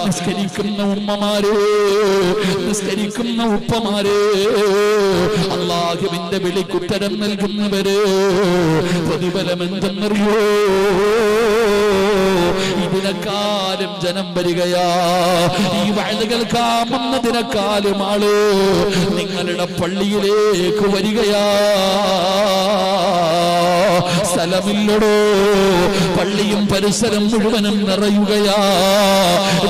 നിസ്കരിക്കുന്ന ഉമ്മമാരെ, നിസ്കരിക്കുന്ന ഉപ്പമാരെ, അല്ലാഹുവിന്റെ വിളിക്കുത്തരം നൽകുന്നവര് പ്രതിഫലം എന്തെന്നറിയോ? ഇതിനെക്കാളും ജനം വരികയാ. ഈ വഅദ് കേൾക്കാമെന്നതിനെക്കാളും ആള് നിങ്ങളുടെ പള്ളിയിലേക്ക് വരികയാ. സ്ഥലമില്ലടോ, പള്ളിയും പരിസരം മുഴുവനും നിറയുകയാ.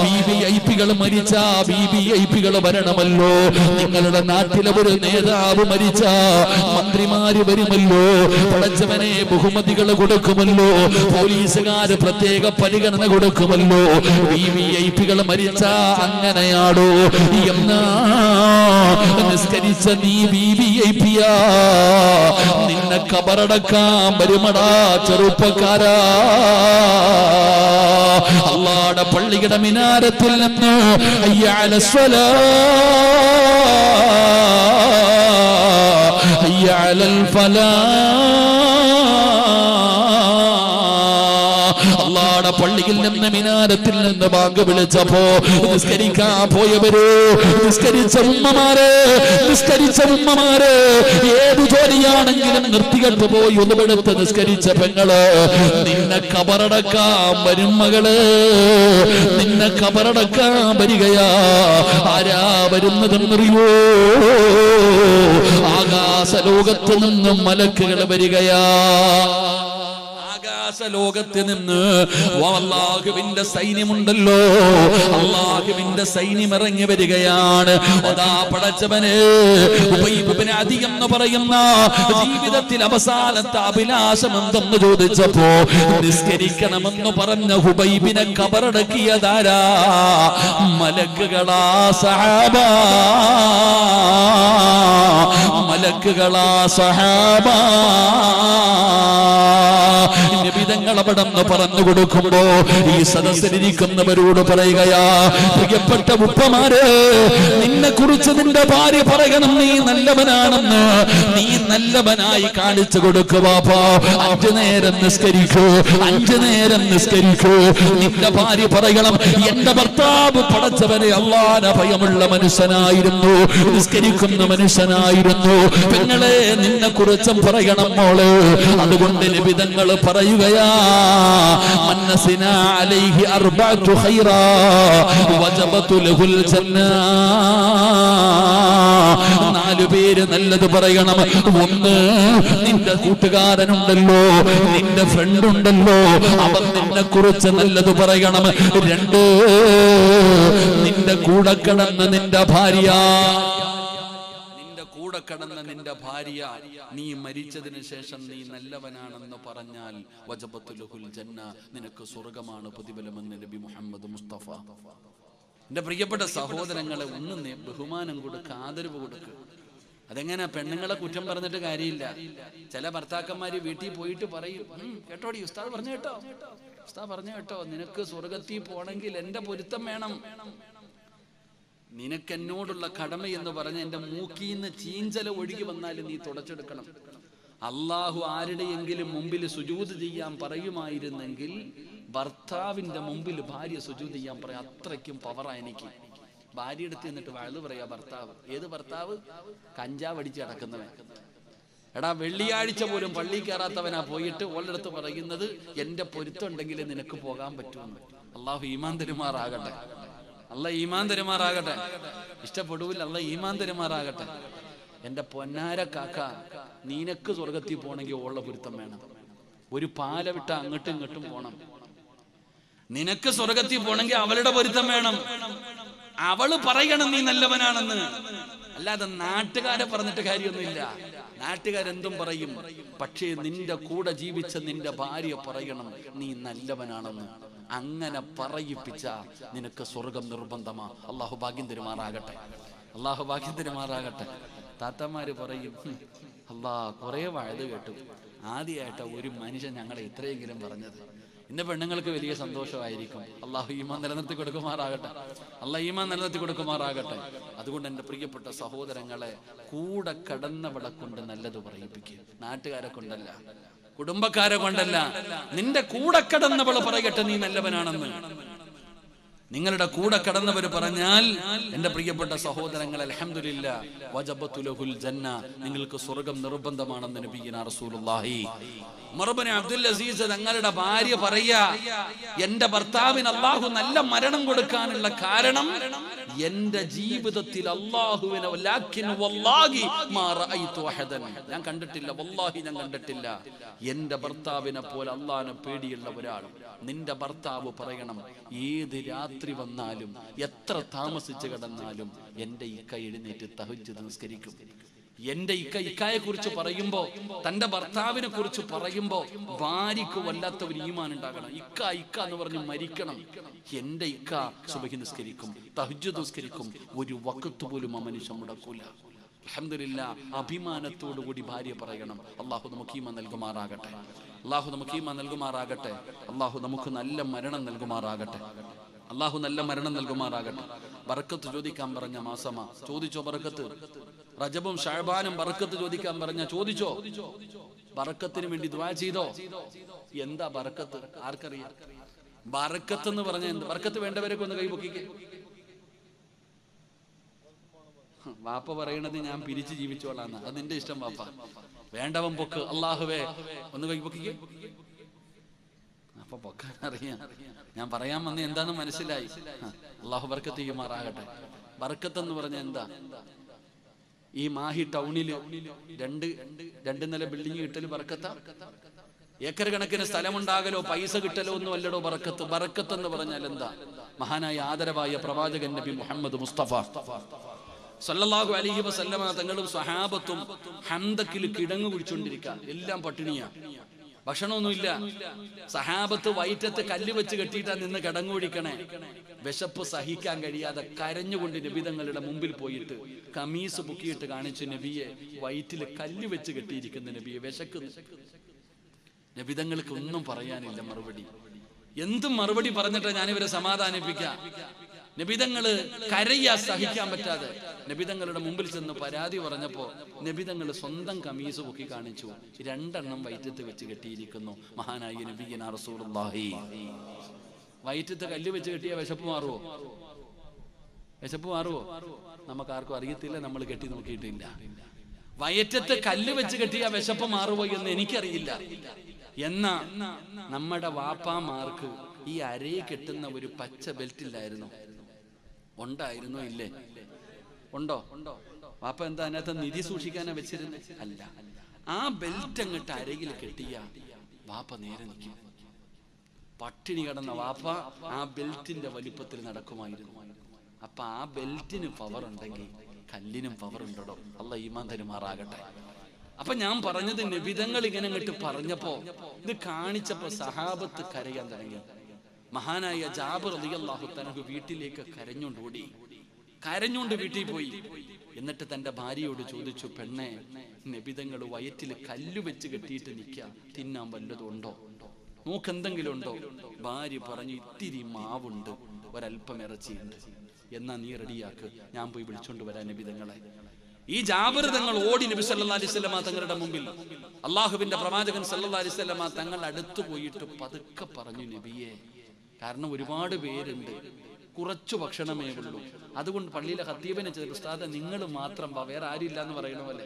വിവിഐപികൾ മരിച്ച വിവിഐപികൾ വരണമല്ലോ. നിങ്ങളുടെ നാട്ടിലെ ഒരു നേതാവ് മരിച്ച മന്ത്രിമാര് വരുമല്ലോ. പടച്ചവനെ ബഹുമതികൾ കൊടുക്കുമല്ലോ. പോലീസുകാര് പ്രത്യേക പരിഗണന കൊടുക്കുമല്ലോ. വിവിഐപികൾ മരിച്ച അങ്ങനെയാടോ. എന്നാ നിസ്കരിച്ച നീ വിവിഐപിയാ, നിന്നെ കബറടക്കാൻ വരുമടാ ചെറുപ്പക്കാരാ. അല്ലാഹുവിന്റെ പള്ളിയുടെ മിനാരത്തിൽ നിന്ന് ഹയ്യ അലസ്സലാ ഹയ്യ അലൽ ഫലാ, അല്ലാഹുവിന്റെ പള്ളിയിൽ നിന്ന് മിനാരത്തിൽ നിന്ന് ബാങ്ക് വിളിച്ചപ്പോ നിസ്കരിക്കാൻ പോയവര്, നിസ്കരിച്ച ഉമ്മമാരെ, നിസ്കരിച്ച ഉമ്മമാരെ, ഏത് ജോലിയാണെങ്കിലും നിർത്തികെട്ട് പോയി ഒന്നുപെടുത്ത് നിസ്കരിച്ച പെങ്ങള്, നിന്നെ കബറടക്കാൻ വരും മകള്, നിന്നെ കബറടക്കാൻ വരികയാ. ആരാ വരുന്നതെന്നറിയോ? ആകാശ ലോകത്ത് നിന്നും മലക്കുകൾ വരികയാ. ലോകത്ത് നിന്ന് അല്ലാഹുവിന്റെ സൈന്യമുണ്ടല്ലോ, അല്ലാഹുവിന്റെ സൈന്യം ഇറങ്ങി വരികയാണ്. അതാ പടച്ചവനെ ഉബൈബ് ഇബ്നു അദി എന്ന് പറയുന്ന ജീവിതത്തിൽ അവസാനത്തെ അഭിലാഷം എന്തെന്ന് ചോദിച്ചപ്പോ നിസ്കരിക്കണമെന്ന് പറഞ്ഞ ഹുബൈബിനെ കബറടക്കിയതാരാ? മലക്കുകളാ സഹാബ, മലക്കുകളാ സഹാബ. നിബിധങ്ങൾ അവിടെ നിന്ന് പറഞ്ഞു കൊടുക്കുമ്പോ ഈ സദസ്സിലിരിക്കുന്നവരോട് പറയുകയാ, പ്രിയപ്പെട്ട ഉപ്പമാരെ, നിന്നെ കുറിച്ച് നിന്റെ ഭാര്യ പറയണം നീ നല്ലവനാണെന്ന്. നീ നല്ലവനായി കാണിച്ചു കൊടുക്കുക. 5 നേരം നിസ്കരിക്കൂ, 5 നേരം നിസ്കരിക്കൂ. നിന്റെ ഭാര്യ പറയണം, എന്റെ ഭർത്താവ് പടച്ചവനെ അല്ലാഹുവിനെ ഭയമുള്ള മനുഷ്യനായിരുന്നു, നിസ്കരിക്കുന്ന മനുഷ്യനായിരുന്നു. പെങ്ങളെ, നിന്നെ കുറിച്ചും പറയണം മോള്. അതുകൊണ്ട് നിബിധങ്ങൾ പറയുകയാ, മന്നസിനാ അലൈഹി അർബഅതു ഖൈറാ വജബതു ലഹുൽ ജന്ന. 4 പേര് നല്ലത് പറയണം. 1, നിന്റെ കൂട്ടുകാരനുണ്ടല്ലോ, നിന്റെ ഫ്രണ്ട് ഉണ്ടല്ലോ, അവൻ നിന്നെ കുറിച്ച് നല്ലത് പറയണം. 2, നിന്റെ കൂടെ കിടന്ന നിന്റെ ഭാര്യ, കൂടെ കടന്ന നിന്റെ ഭാര്യ നീ മരിച്ചതിന് ശേഷം നീ നല്ലവനാണെന്ന് പറഞ്ഞാൽ വജബത്തുൽ ജന്ന, നിനക്ക് സ്വർഗമാണ് പ്രതിഫലമെന്ന് നബി മുഹമ്മദ് മുസ്തഫ. എന്റെ പ്രിയപ്പെട്ട സഹോദരങ്ങളെ, ഒന്ന് ബഹുമാനം കൊടുക്കുക, ആദരവ് കൊടുക്കുക. അതെങ്ങനെ? പെണ്ണുങ്ങളെ കുറ്റം പറഞ്ഞിട്ട് കാര്യമില്ല. ചില ഭർത്താക്കന്മാര് വീട്ടിൽ പോയിട്ട് പറയും, കേട്ടോടി ഉസ്താദ് പറഞ്ഞു കേട്ടോ, ഉസ്താദ് പറഞ്ഞു കേട്ടോ, നിനക്ക് സ്വർഗത്തിൽ പോണെങ്കിൽ എന്റെ പൊരുത്തം വേണം. നിനക്കെന്നോടുള്ള കടമ എന്ന് പറഞ്ഞ് എന്റെ മൂക്കിന്ന് ചീഞ്ചല ഒഴുകി വന്നാലും നീ തുടച്ചെടുക്കണം. അള്ളാഹു ആരുടെയെങ്കിലും മുമ്പിൽ സുജൂദ് ചെയ്യാൻ പറയുമായിരുന്നെങ്കിൽ ഭർത്താവിന്റെ മുമ്പിൽ ഭാര്യ സുജൂദ് ചെയ്യാൻ പറയാം. അത്രയ്ക്കും പവറാ എനിക്ക്. ഭാര്യ എടുത്ത് എന്നിട്ട് വഴുതു പറയാ ഭർത്താവ്. ഏത് ഭർത്താവ്? കഞ്ചാവ് അടിച്ച് കിടക്കുന്നവൻ. എടാ, വെള്ളിയാഴ്ച പോലും പള്ളി കയറാത്തവനാ പോയിട്ട് ഓളെടുത്ത് പറയുന്നത് എന്റെ പൊരുത്തം ഉണ്ടെങ്കിൽ നിനക്ക് പോകാൻ പറ്റുമെന്ന്. അള്ളാഹു ഈമാൻ തരുമാറാകട്ടെ, അല്ലാഹ് ഈമാൻ തരുമാറാകട്ടെ. ഇഷ്ടപ്പെടൂല, അല്ലാഹ് ഈമാൻ തരുമാറാകട്ടെ. എന്റെ പൊന്നാര കാക്ക, നിനക്ക് സ്വർഗത്തിൽ പോണെങ്കിൽ ഓള പൊരുത്തം വേണം. ഒരു പാല വിട്ട അങ്ങോട്ടും ഇങ്ങോട്ടും പോണം. നിനക്ക് സ്വർഗത്തിൽ പോണെങ്കിൽ അവളുടെ പൊരുത്തം വേണം. അവള് പറയണം നീ നല്ലവനാണെന്ന്. അല്ലാതെ നാട്ടുകാരെ പറഞ്ഞിട്ട് കാര്യമൊന്നുമില്ല. നാട്ടുകാരെന്തും പറയും, പക്ഷേ നിന്റെ കൂടെ ജീവിച്ച നിന്റെ ഭാര്യ പറയണം നീ നല്ലവനാണെന്ന്. അങ്ങനെ പറയിപ്പിച്ച നിനക്ക് സ്വർഗം നിർബന്ധമാ. അള്ളാഹു ഭാഗ്യം തരുമാറാകട്ടെ, അള്ളാഹു ഭാഗ്യം തരുമാറാകട്ടെ. താത്തമാര് പറയും, അല്ലാ കുറെ വഴുത് കേട്ടു, ആദ്യമായിട്ടാ ഒരു മനുഷ്യൻ ഞങ്ങളെ ഇത്രയെങ്കിലും പറഞ്ഞത്. ഇന്ന് പെണ്ണുങ്ങൾക്ക് വലിയ സന്തോഷമായിരിക്കും. അള്ളാഹു ഈമാൻ നിലനിർത്തി കൊടുക്കുമാറാകട്ടെ, അള്ളാഹ് ഈമാൻ നിലനിർത്തി കൊടുക്കുമാറാകട്ടെ. അതുകൊണ്ട് എൻ്റെ പ്രിയപ്പെട്ട സഹോദരങ്ങളെ, കൂടെ കടന്നവളെ കൊണ്ട് നല്ലത് പറയിപ്പിക്കുക. നാട്ടുകാരെ കൊണ്ടല്ല, കുടുംബക്കാരെ കൊണ്ടല്ല, നിന്റെ കൂടെ കടന്നവള് പറയട്ടെ നീ നല്ലവനാണെന്ന്. നിങ്ങളുടെ കൂടെ കടന്നവർ പറഞ്ഞാൽ, എന്റെ പ്രിയപ്പെട്ട സഹോദരങ്ങൾ, അൽഹംദുലില്ലാഹ് വജബതു ലഹുൽ ജന്ന, നിങ്ങൾക്ക് സ്വർഗ്ഗം നിർബന്ധമാണെന്ന് നബിയുനാ റസൂലുള്ളാഹി. ഉമർ ഇബ്നു അബ്ദുൽ അസീസ് തങ്ങളുടെ ഭാര്യ പറയാ, എന്റെ ഭർത്താവിന് അല്ലാഹു നല്ല മരണം കൊടുക്കാനുള്ള കാരണം എന്റെ ജീവിതത്തിൽ അല്ലാഹുവിനെ ഞാൻ കണ്ടിട്ടില്ല, വല്ലാഹി ഞാൻ കണ്ടിട്ടില്ല എന്റെ ഭർത്താവിനെ പോലെ അല്ലാഹുവിനെ പേടിയുള്ള ഒരാൾ. നിന്റെ ഭർത്താവ് പറയണം, ഏത് രാത്രി വന്നാലും എത്ര താമസിച്ച് കിടന്നാലും എന്റെ ഇക്ക എഴുന്നേറ്റ് തഹജ്ജുദ് നിസ്കരിക്കും. എന്റെ ഇക്കയെ കുറിച്ച് പറയുമ്പോ, തന്റെ ഭർത്താവിനെ കുറിച്ച് പറയുമ്പോ ഭാര്യക്ക് വല്ലാത്ത ഒരു ഈമാൻ ഉണ്ടാകണം. ഇക്ക എന്ന് പറഞ്ഞ് മരിക്കണം. എന്റെ ഇക്ക സുബഹി നിസ്കരിക്കും, തഹജ്ജുദ് നിസ്കരിക്കും, ഒരു വഖത്ത് പോലും ആ മനുഷ്യൻ മുടക്കൂല. അൽഹംദുലില്ലാഹ് അഭിമാനത്തോടു കൂടി ഭാര്യ പറയണം. അല്ലാഹു നമുക്ക് ഈമാൻ നൽകുമാറാകട്ടെ, അല്ലാഹു നമുക്ക് ഈമാൻ നൽകുമാറാകട്ടെ, അല്ലാഹു നമുക്ക് നല്ല മരണം നൽകുമാറാകട്ടെ, അല്ലാഹു നല്ല മരണം നൽകുമാറാകട്ടെ. ബറക്കത്ത് ചോദിക്കാൻ പറഞ്ഞ മാസമാ. ചോദിച്ചോ ബറക്കത്ത്? റജബും ശഅബാനും ബറക്കത്ത് ചോദിക്കാൻ പറഞ്ഞ ചോദിച്ചോ? ബറക്കത്തിന് വേണ്ടി ദുആ ചെയ്തോ? എന്താ ബറക്കത്ത്? ആർക്കറിയാം? ബറക്കത്ത് എന്ന് പറഞ്ഞ എന്ത്? ബറക്കത്ത് വേണ്ടവരൊക്കെ ഒന്ന് കൈപൊക്കിക്കേ. വാപ്പ പറയണത് ഞാൻ പിരിച്ചു ജീവിച്ചോളാന്ന്. അത് നിന്റെ ഇഷ്ടം വാപ്പ. വേണ്ടവൻ പൊക്ക്. അല്ലാഹുവേ ഒന്ന് കൈപൊക്കിക്കേ. അപ്പൊ പൊക്കാൻ അറിയാം. ഞാൻ പറയാൻ വന്ന എന്താന്ന് മനസ്സിലായി. അല്ലാഹു ബർക്കത്ത് ചെയ്യുമാറാകട്ടെ. ബർക്കത്ത് എന്ന് പറഞ്ഞ എന്താ? ഈ മാഹി ടൗണില് രണ്ട് നില ബിൽഡിംഗ് കിട്ടല് ബർക്കത്താ? ഏക്കർ കണക്കിന് സ്ഥലമുണ്ടാകലോ പൈസ കിട്ടലോ ഒന്നും അല്ലടോ ബർക്കത്ത്. ബർക്കത്ത് എന്ന് പറഞ്ഞാൽ എന്താ? മഹാനായ ആദരവായ പ്രവാചകൻ നബി മുഹമ്മദ് മുസ്തഫ സല്ലല്ലാഹു അലൈഹി വസല്ലമ തങ്ങളും സ്വഹാബത്തും ഹംദക്കിൽ കിടങ്ങു കുഴിച്ചുകൊണ്ടിരിക്കുക. എല്ലാം പട്ടിണിയാ, ഭക്ഷണമൊന്നുമില്ല. സഹാബത്ത് വയറ്റത്ത് കല്ല് വെച്ച് കെട്ടിയിട്ടാ നിന്ന് കിടങ്ങു കുടിക്കണേ. വിശപ്പ് സഹിക്കാൻ കഴിയാതെ കരഞ്ഞുകൊണ്ട് നബിതങ്ങളുടെ മുമ്പിൽ പോയിട്ട് കമീസ് പൊക്കിയിട്ട് കാണിച്ചു, നബിയെ വയറ്റില് കല്ല് വെച്ച് കെട്ടിയിരിക്കുന്ന നബിയെ, വിശക്കുന്നു. നബിതങ്ങൾക്ക് ഒന്നും പറയാനില്ല മറുപടി. എന്തും മറുപടി പറഞ്ഞിട്ട് ഞാനിവരെ സമാധാനിപ്പിക്കാം. നബിതങ്ങള് കരയാ സഹിക്കാൻ പറ്റാതെ നബിതങ്ങളുടെ മുമ്പിൽ ചെന്ന് പരാതി പറഞ്ഞപ്പോ നബിതങ്ങള് സ്വന്തം കമീസ് പൊക്കി കാണിച്ചു. 2 വയറ്റത്ത് വെച്ച് കെട്ടിയിരിക്കുന്നു. മഹാനായ നബിയുനാ റസൂലുള്ളാഹി. വയറ്റത്ത് കല്ല് വെച്ച് കെട്ടിയ വിശപ്പ് മാറുവോ? വിശപ്പ് മാറുവോ? നമുക്കാർക്കും അറിയത്തില്ല, നമ്മൾ കെട്ടി നോക്കിയിട്ടില്ല. വയറ്റത്ത് കല്ല് വെച്ച് കെട്ടിയ വിശപ്പ് മാറുവോ എന്ന് എനിക്കറിയില്ല. എന്നാ നമ്മുടെ വാപ്പാമാർക്ക് ഈ അരയെ കെട്ടുന്ന ഒരു പച്ച ബെൽറ്റ് ഇല്ലായിരുന്നു? ഉണ്ടായിരുന്നോ? ഇല്ലേ? ഉണ്ടോ? വാപ്പ എന്താ അതിനകത്ത് നിധി സൂക്ഷിക്കാനാ വെച്ചിരുന്നേ? അല്ല. ആ ബെൽറ്റ് അങ്ങോട്ട് അരയിൽ കെട്ടിയ വാപ്പ നേരെ നിൽക്കും. പട്ടിണി കിടന്ന വാപ്പ ആ ബെൽറ്റിന്റെ വലിപ്പത്തിൽ നടക്കുമായിരുന്നു. അപ്പൊ ആ ബെൽറ്റിന് പവർ ഉണ്ടെങ്കിൽ കല്ലിനും പവർ ഉണ്ടോ? അല്ലാഹു ഈമാൻ തരുമാറാകട്ടെ. അപ്പൊ ഞാൻ പറഞ്ഞത്, നബിതങ്ങൾ ഇങ്ങനെ അങ്ങോട്ട് പറഞ്ഞപ്പോ, ഇത് കാണിച്ചപ്പോ സഹാബത്ത് കരയാൻ തുടങ്ങി. മഹാനായ ജാബിർ റളിയല്ലാഹു തആല വീട്ടിലേക്ക് കരഞ്ഞുകൊണ്ട് വീട്ടിൽ പോയി. എന്നിട്ട് തന്റെ ഭാര്യയോട് ചോദിച്ചു, പെണ്ണെ, നബിതങ്ങൾ വയറ്റിൽ കല്ല് വെച്ച് കെട്ടിയിട്ട് നിൽക്കാം, തിന്നാൻ വല്ലതും ഉണ്ടോ? നോക്കെന്തെങ്കിലും ഉണ്ടോ? ഭാര്യ പറഞ്ഞു, ഇത്തിരി മാവുണ്ട്, ഒരല്പം ഇറച്ചിയുണ്ട്, എന്നാ നീ റെഡിയാക്ക്, ഞാൻ പോയി വിളിച്ചോണ്ട് വരാൻ നബിതങ്ങളെ. ഈ ജാബിർ തങ്ങൾ ഓടി നബി സല്ലല്ലാഹു അലൈഹി വസല്ലമ തങ്ങളുടെ മുമ്പിൽ, അള്ളാഹുവിന്റെ പ്രവാചകൻ സല്ലല്ലാഹു അലൈഹി വസല്ലമ തങ്ങൾ അടുത്ത് പോയിട്ട് പതുക്കെ പറഞ്ഞു, നബിയെ, കാരണം ഒരുപാട് പേരുണ്ട്, കുറച്ചു ഭക്ഷണമേ ഉള്ളൂ, അതുകൊണ്ട് പള്ളിയിലെ ഖത്തീബിനെ ചെയ്ത ഉസ്താദെ നിങ്ങൾ മാത്രം വാ, വേറെ ആരും ഇല്ല എന്ന് പറയണ പോലെ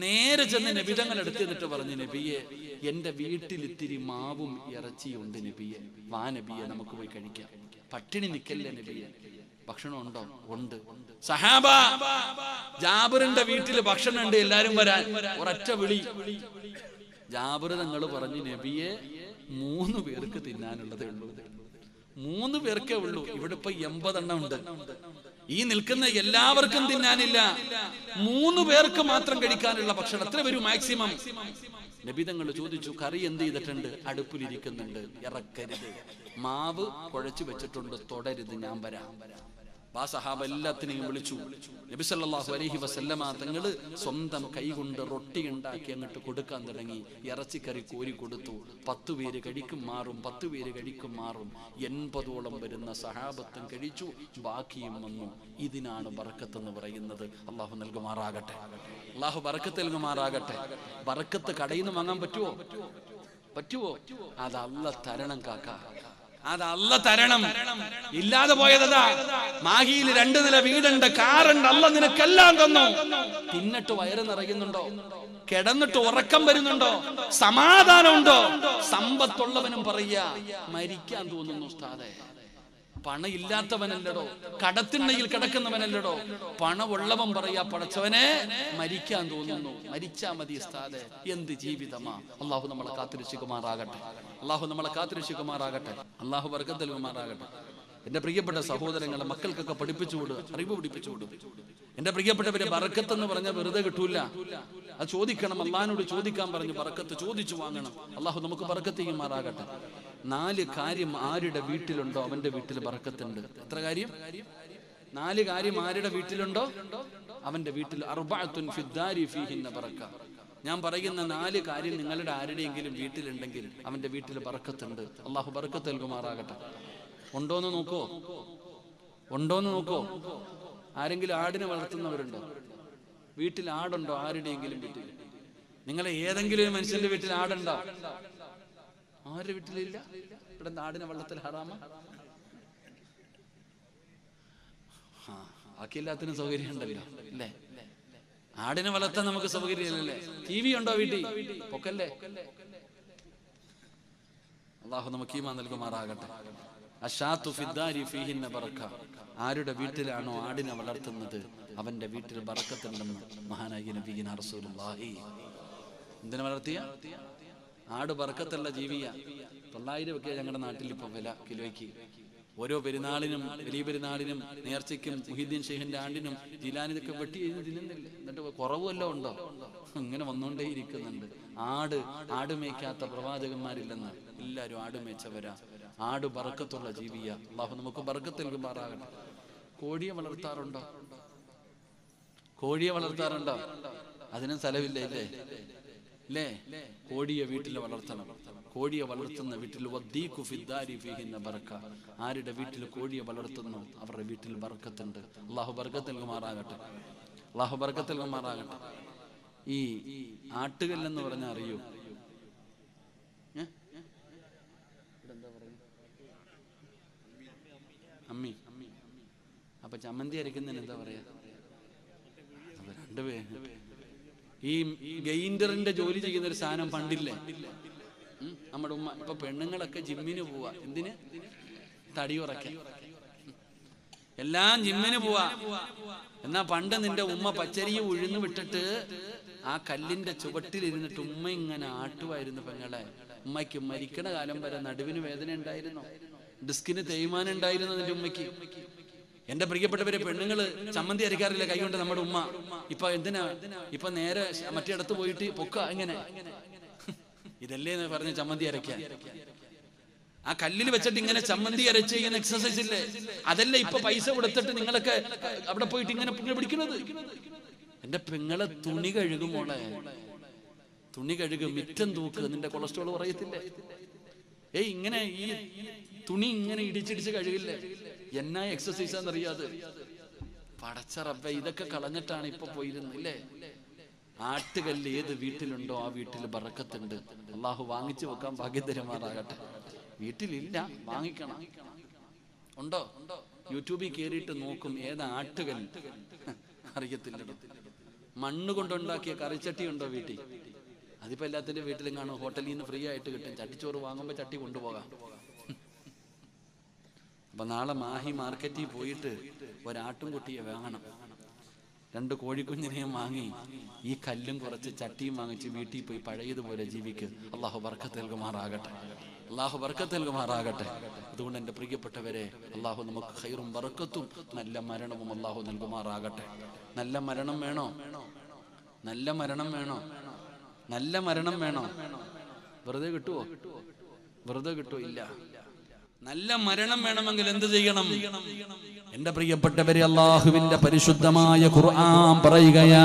നേരെ ചെന്ന് നബിതങ്ങൾ എടുത്ത് എന്നിട്ട് പറഞ്ഞു, നബിയെ, എന്റെ വീട്ടിൽ ഇത്തിരി മാവും ഇറച്ചിയും ഉണ്ട് നബിയെ, വാ നബിയെ, നമുക്ക് പോയി കഴിക്കാം, പട്ടിണി നിക്കല്ലേ നബിയെ. ഭക്ഷണം ഉണ്ടോ? ഉണ്ട്. സഹാബ, ജാബിറിന്റെ വീട്ടിൽ ഭക്ഷണം ഉണ്ട്, എല്ലാരും വരാൻ. ഒരൊറ്റ വിളി. ജാബിർ തങ്ങൾ പറഞ്ഞു, നബിയെ, 3 പേർക്ക് തിന്നാനുള്ളതേ ഉള്ളൂ, 3 പേർക്കേ ഉള്ളൂ. ഇവിടെ ഇപ്പൊ 80 ഉണ്ട്. ഈ നിൽക്കുന്ന എല്ലാവർക്കും തിന്നാനില്ല, 3 പേർക്ക് മാത്രം കഴിക്കാനുള്ള ഭക്ഷണം. എത്ര വരും മാക്സിമം? നബിതങ്ങൾ ചോദിച്ചു, കറി എന്ത് ചെയ്തിട്ടുണ്ട്? അടുപ്പിലിരിക്കുന്നുണ്ട്, ഇറക്കരുത്. മാവ് കുഴച്ചു വെച്ചിട്ടുണ്ട്, തൊടരുത്, ഞാൻ വരാം. ആ സഹാബ എല്ലാത്തിനെയും വിളിച്ചു. നബി സല്ലല്ലാഹു അലൈഹി വസല്ലമ തങ്ങള് സ്വന്തം കൈകൊണ്ട് റൊട്ടി ഉണ്ടാക്കി അങ്ങോട്ട് കൊടുക്കാൻ തുടങ്ങി. ഇറച്ചിക്കറി കോരി കൊടുത്തു. 10 പേര് കഴിക്കും മാറും, 10 പേര് കഴിക്കും മാറും. 80ഓളം വരുന്ന സഹാബത്തും കഴിച്ചു, ബാക്കിയും വന്നു. ഇതിനാണ് ബർക്കത്ത് എന്ന് പറയുന്നത്. അള്ളാഹു നൽകുമാറാകട്ടെ, അള്ളാഹു ബർക്കത്ത് നൽകുമാറാകട്ടെ. ബർക്കത്ത് കടയിൽ നിന്ന് വാങ്ങാൻ പറ്റുമോ? അത് അല്ലാഹ് തരണം കാക്ക. അത് അല്ല തരണം. ഇല്ലാതെ പോയതാ. മാഹിയിൽ 2 നില വീടുണ്ട്, കാറുണ്ട്, അല്ല നിനക്കെല്ലാം തന്നു. തിന്നിട്ട് വയറ് നിറയുന്നുണ്ടോ? കിടന്നിട്ട് ഉറക്കം വരുന്നുണ്ടോ? സമാധാനമുണ്ടോ? സമ്പത്തുള്ളവനും പറയാ മരിക്കാൻ തോന്നുന്നു ഉസ്താദേ. പണം ഇല്ലാത്തവനല്ലടോ, കടത്തിണ്ണയിൽ കിടക്കുന്നവനല്ലടോ. പണമുള്ളവൻ പറയാ പടച്ചവനെ മരിക്കാൻ തോന്നുന്നു, മരിച്ചാ മതി ഉസ്താദേ. എന്ത് ജീവിതമാ. അള്ളാഹു നമ്മളെ കാത്തിരക്ഷിക്കുമാറാകട്ടെ. അള്ളാഹു നമ്മളെ കാത്തിരക്ഷിക്കുമാറാകട്ടെ. അള്ളാഹു ബർക്കത്ത് നൽകുമാറാകട്ടെ. എന്റെ പ്രിയപ്പെട്ട സഹോദരങ്ങളെ, മക്കൾക്കൊക്കെ പഠിപ്പിച്ചുകൊടു, അറിവ് പഠിപ്പിച്ചുകൊടു. എന്റെ പ്രിയപ്പെട്ടവരെ, ബർക്കത്ത് എന്ന് പറഞ്ഞാൽ വെറുതെ കിട്ടൂല. അത് ചോദിക്കണം, അള്ളാഹിനോട് ചോദിക്കാൻ പറഞ്ഞു. ബർക്കത്ത് ചോദിച്ചു വാങ്ങണം. അള്ളാഹു നമുക്ക് ബർക്കത്ത് ചെയ്യുമാറാകട്ടെ. 4 കാര്യം ആരുടെ വീട്ടിലുണ്ടോ അവന്റെ വീട്ടിൽ ബർക്കത്തുണ്ട്. എത്ര കാര്യം? 4 കാര്യം ആരുടെ വീട്ടിലുണ്ടോ അവന്റെ വീട്ടിൽ. അർബഅത്തുൻ ഫിദ്ദാരി ഫീഹിന്ന ബറക. ഞാൻ പറയുന്ന 4 കാര്യം നിങ്ങളുടെ ആരുടെയെങ്കിലും വീട്ടിലുണ്ടെങ്കിൽ അവന്റെ വീട്ടിൽ ബർക്കത്തുണ്ട്. അള്ളാഹു ബർക്കത്ത് നൽകുമാറാകട്ടെ. ഉണ്ടോന്ന് നോക്കോ? ഉണ്ടോന്ന് നോക്കോ? ആരെങ്കിലും ആടിനെ വളർത്തുന്നവരുണ്ടോ? വീട്ടിൽ ആടുണ്ടോ ആരുടെയെങ്കിലും വീട്ടിൽ? നിങ്ങളെ ഏതെങ്കിലും ഒരു മനുഷ്യന്റെ വീട്ടിൽ ആടുണ്ടോ? ആരുടെ വീട്ടിലില്ല? ഇവിടെ ആടിനെ വളർത്തൽ ഹറാമ? ബാക്കിയെല്ലാത്തിനും സൗകര്യം ഉണ്ടല്ലോ അല്ലേ? ആടിനെ വളർത്താൻ നമുക്ക് സൗകര്യമില്ലല്ലേ? TV ഉണ്ടോ വീട്ടിൽ? പൊക്കല്ലേ. അള്ളാഹു നമുക്ക് ഈമാൻ നൽകുമാറാകട്ടെ. അശാത്തു ഫിദ്ദാരി ഫീഹിന്ന ബറക. ആരുടെ വീട്ടിലാണോ ആടിനെ വളർത്തുന്നത് അവന്റെ വീട്ടിൽ ബറക്കത്തുണ്ടെന്ന് മഹാനായ നബിയിന റസൂലുള്ളാഹി. എന്തിനെ വളർത്തിയ ആട് ബർക്കത്തുള്ള ജീവിയ. 900 ഒക്കെ ഞങ്ങളുടെ നാട്ടിൽ ഇപ്പൊ വില കിലോയ്ക്ക്. ഓരോ പെരുന്നാളിനും, വലിയ പെരുന്നാളിനും, നേർച്ചയ്ക്കും, മുഹീദ്ദീൻ ഷെയ്ഖിന്റെ ആണ്ടിനും ജിലാനിതൊക്കെ വെട്ടി എഴുതി തിന്നുന്നില്ല. എന്നിട്ട് കുറവല്ലോ ഉണ്ടോ? ഇങ്ങനെ വന്നുകൊണ്ടേ ഇരിക്കുന്നുണ്ട്. ആട് മേയ്ക്കാത്ത പ്രവാചകന്മാരില്ലെന്ന്. എല്ലാവരും ആട് മേച്ചവരാ. ആട് ബർക്കത്തുള്ള ജീവിയ. അള്ളാഹു നമുക്ക് ബർക്കത്ത് നൽകുമാറാകട്ടെ. കോഴിയെ വളർത്താറുണ്ടോ? കോഴിയെ വളർത്താറുണ്ടോ? അതിനും സ്ഥലമില്ല ഇല്ലേ? അല്ലേ? കോഴിയെ വീട്ടിൽ വളർത്തണം. കോഴിയെ വളർത്തുന്ന വീട്ടിൽ വദ്ദീഖു ഫിദ്ദാരി ഫീഹിന്ന ബറക. ആരുടെ വീട്ടിൽ കോഴിയെ വളർത്തുന്നു അവരുടെ വീട്ടിൽ ബർക്കത്തുണ്ട്. അള്ളാഹു ബർക്കത്ത് നൽകുമാറാകട്ടെ. അള്ളാഹു ബർക്കത്ത് നൽകുമാറാകട്ടെ. ഈ ആട്ടുകല്ലെന്ന് പറഞ്ഞാൽ അറിയൂ? അമ്മി. അപ്പൊ ചമ്മന്തി അരയ്ക്കുന്നതിന് എന്താ പറയാ? അപ്പൊ 2 പേര് ഈ ഗൈൻഡറിന്റെ ജോലി ചെയ്യുന്ന ഒരു സാധനം പണ്ടില്ലേ നമ്മുടെ ഉമ്മ. ഇപ്പൊ പെണ്ണുങ്ങളൊക്കെ ജിമ്മിന് പോവാ. എന്തിന്? തടി ഉറക്കാൻ. എല്ലാം ജിമ്മിന് പോവാ. എന്നാ പണ്ട് നിന്റെ ഉമ്മ പച്ചരിയെ ഉഴുന്ന് വിട്ടിട്ട് ആ കല്ലിന്റെ ചുവട്ടിലിരുന്നിട്ട് ഉമ്മ ഇങ്ങനെ ആട്ടുമായിരുന്നു പെങ്ങളെ. ഉമ്മയ്ക്ക് മരിക്കണ കാലം വരെ നടുവിന് വേദന ഉണ്ടായിരുന്നോ? ഡിസ്കിന് തേയ്മാനം ഉണ്ടായിരുന്നു നിന്റെ ഉമ്മയ്ക്ക്? എന്റെ പ്രിയപ്പെട്ടവരെ, പെണ്ണുങ്ങള് ചമ്മന്തി അരയ്ക്കാറില്ല കൈകൊണ്ട് നമ്മുടെ ഉമ്മ. ഇപ്പൊ എന്തിനാ? ഇപ്പൊ നേരെ മറ്റേടത്ത് പോയിട്ട് പൊക്ക ഇങ്ങനെ ഇതല്ലേ പറഞ്ഞ് ചമ്മന്തി അരയ്ക്കാൻ. ആ കല്ലിൽ വെച്ചിട്ട് ഇങ്ങനെ ചമ്മന്തി അരച്ച് ചെയ്യുന്ന എക്സസൈസ് ഇല്ലേ? അതല്ലേ ഇപ്പൊ പൈസ കൊടുത്തിട്ട് നിങ്ങളൊക്കെ അവിടെ പോയിട്ട് ഇങ്ങനെ പിടിക്കുന്നത്. എന്റെ പെങ്ങളെ തുണി കഴുകും മോളെ. തുണി കഴുകും, മിറ്റം തൂക്ക്, നിന്റെ കൊളസ്ട്രോൾ പറയത്തില്ലേ? ഇങ്ങനെ ഈ തുണി ഇങ്ങനെ ഇടിച്ചിടിച്ച് കഴുകില്ലേ? എന്നാ എക്സസൈസാന്നറിയാതെ. പടച്ച റബ്ബേ, ഇതൊക്കെ കളഞ്ഞിട്ടാണ് ഇപ്പൊ പോയിരുന്നില്ലേ? ആട്ടുകല്ല് ഏത് വീട്ടിലുണ്ടോ ആ വീട്ടിൽ ബറക്കത്തുണ്ട്. അള്ളാഹു വാങ്ങിച്ചു വെക്കാൻ ഭാഗ്യം തരുമാറാകട്ടെ. വീട്ടിലില്ല, വാങ്ങിക്കണം. ഉണ്ടോ? യൂട്യൂബിൽ കയറിയിട്ട് നോക്കും ഏതാ ആട്ടുകല്ല്. അറിയത്തില്ലല്ലോ. മണ്ണ് കൊണ്ടുണ്ടാക്കിയ കറിച്ചട്ടി ഉണ്ടോ വീട്ടിൽ? അതിപ്പോ എല്ലാത്തിന്റെ വീട്ടിലും കാണും. ഹോട്ടലിൽ നിന്ന് ഫ്രീ ആയിട്ട് കിട്ടും. ചട്ടിച്ചോറ് വാങ്ങുമ്പോ ചട്ടി കൊണ്ടുപോകാം. അപ്പൊ നാളെ മാഹി മാർക്കറ്റിൽ പോയിട്ട് ഒരാട്ടുംകുട്ടിയെ വാങ്ങണം. 2 കോഴിക്കുഞ്ഞിനെയും വാങ്ങി ഈ കല്ലും കുറച്ച് ചട്ടിയും വാങ്ങിച്ച് വീട്ടിൽ പോയി പഴയതുപോലെ ജീവിക്ക്. അള്ളാഹു ബർക്കത്ത് നൽകുമാറാകട്ടെ. അള്ളാഹു ബർക്കത്ത് നൽകുമാറാകട്ടെ. അതുകൊണ്ട് എൻ്റെ പ്രിയപ്പെട്ടവരെ, അള്ളാഹു നമുക്ക് ഖൈറും ബർക്കത്തും നല്ല മരണവും അള്ളാഹു നൽകുമാറാകട്ടെ. നല്ല മരണം വേണോ? നല്ല മരണം വേണോ? നല്ല മരണം വേണോ? വെറുതെ കിട്ടുവോ? വെറുതെ കിട്ടുവോ? ഇല്ല. നല്ല മരണം വേണമെങ്കിൽ എന്ത് ചെയ്യണം? എന്റെ പ്രിയപ്പെട്ടവരെ, അല്ലാഹുവിന്റെ പരിശുദ്ധമായ ഖുർആൻ പറയുകയാ,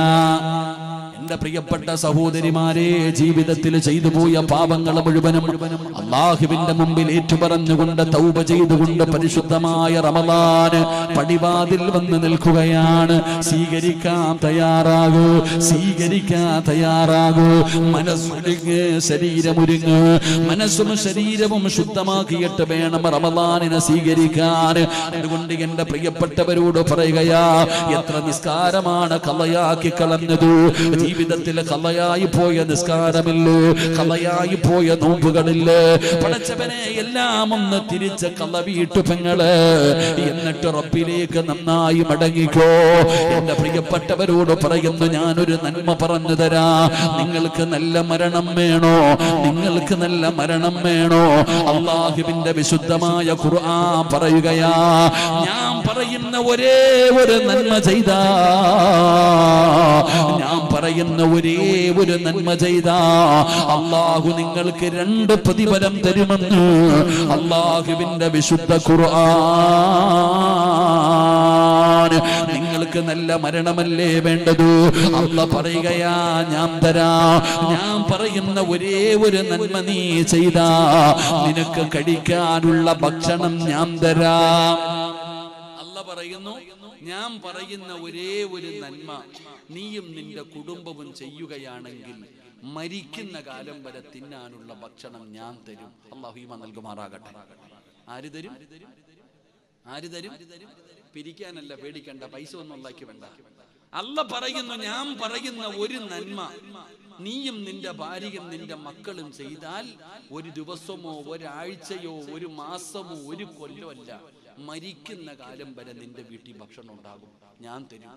എന്റെ പ്രിയപ്പെട്ട സഹോദരിമാരെ, ജീവിതത്തിൽ ചെയ്തു പോയ പാപങ്ങൾ മുഴുവനും അല്ലാഹുവിന്റെ മുമ്പിൽ ഏറ്റുപറഞ്ഞുകൊണ്ട് തൗബ ചെയ്തുകൊണ്ട് പരിശുദ്ധമായ റമളാൻ പടിവാതിൽ വന്ന് നിൽക്കുകയാണ്. സ്വീകരിക്കാൻ തയ്യാറാകൂ, സ്വീകരിക്കാൻ തയ്യാറാകൂ. മനസ്സൊരുങ്ങ്, ശരീരമൊരുങ്ങ്. മനസ്സും ശരീരവും ശുദ്ധമാക്കിയിട്ട് വേണം റമളാനിനെ സ്വീകരിക്കാൻ. അതുകൊണ്ട് എന്റെ പ്രിയപ്പെട്ടവരോട് പറയുകയാ, എത്ര നിസ്കാരമാണ് കളയാക്കി കളഞ്ഞത്. ജീവിതത്തിൽ കളയായി പോയ നിസ്കാരമില്ലേ, കളയായി പോയ നോമ്പുകളില്ലേ. പടച്ചവനെ എല്ലാം ഒന്ന് തിരിച്ച് കളവിയിട്ടു പെങ്ങള്. എന്നിട്ട് റബ്ബിലേക്ക് നന്നായി മടങ്ങിക്കോ. എന്റെ പ്രിയപ്പെട്ടവരോട് പറയുന്നു, ഞാനൊരു നന്മ പറഞ്ഞു തരാ. നിങ്ങൾക്ക് നല്ല മരണം വേണോ? നിങ്ങൾക്ക് നല്ല മരണം വേണോ? അല്ലാഹുവിന്റെ വിശുദ്ധമായ ഖുർആൻ പറയുകയാ, ഞാൻ പറയുന്ന ഒരേ ഒരു നന്മ ചെയ്താ, ഞാൻ പറയുന്ന ഒരേ ഒരു നന്മ ചെയ്താ അല്ലാഹു നിങ്ങൾക്ക് 2 പ്രതിഫലം തരുമെന്ന് അല്ലാഹുവിന്റെ വിശുദ്ധ ഖുർആൻ. നിങ്ങൾക്ക് നല്ല മരണമല്ലേ വേണ്ടത്? അല്ലാഹ് പറയുകയാ, ഞാൻ തരാ. ഞാൻ പറയുന്ന ഒരേ ഒരു നന്മ നീ ചെയ്താ നിനക്ക് കഴിക്കാനുള്ള ഭക്ഷണം ഞാൻ തരാം. അല്ലാഹ് പറയുന്നു, ഞാൻ പറയുന്ന ഒരേ ഒരു നന്മ നീയും നിന്റെ കുടുംബവും ചെയ്യുകയാണെങ്കിൽ മരിക്കുന്ന കാലം വരെ തിന്നാനുള്ള ഭക്ഷണം ഞാൻ തരും. അല്ലാഹു ഈമാൻ നൽകുമാറാകട്ടെ. ആര് തരും? ആര് തരും? പിരിക്കാനല്ല, പേടിക്കണ്ട, പൈസ ഒന്നും ഉണ്ടാക്കി വേണ്ട. അല്ലാഹ് പറയുന്നു, ഞാൻ പറയുന്ന ഒരു നന്മ നീയും നിന്റെ ഭാര്യയും നിന്റെ മക്കളും ചെയ്താൽ ഒരു ദിവസമോ ഒരാഴ്ചയോ ഒരു മാസമോ ഒരു കൊല്ലമല്ല, മരിക്കുന്ന കാലം വരെ നിന്റെ വീട്ടിൽ ഭക്ഷണം ഉണ്ടാകും, ഞാൻ തരും.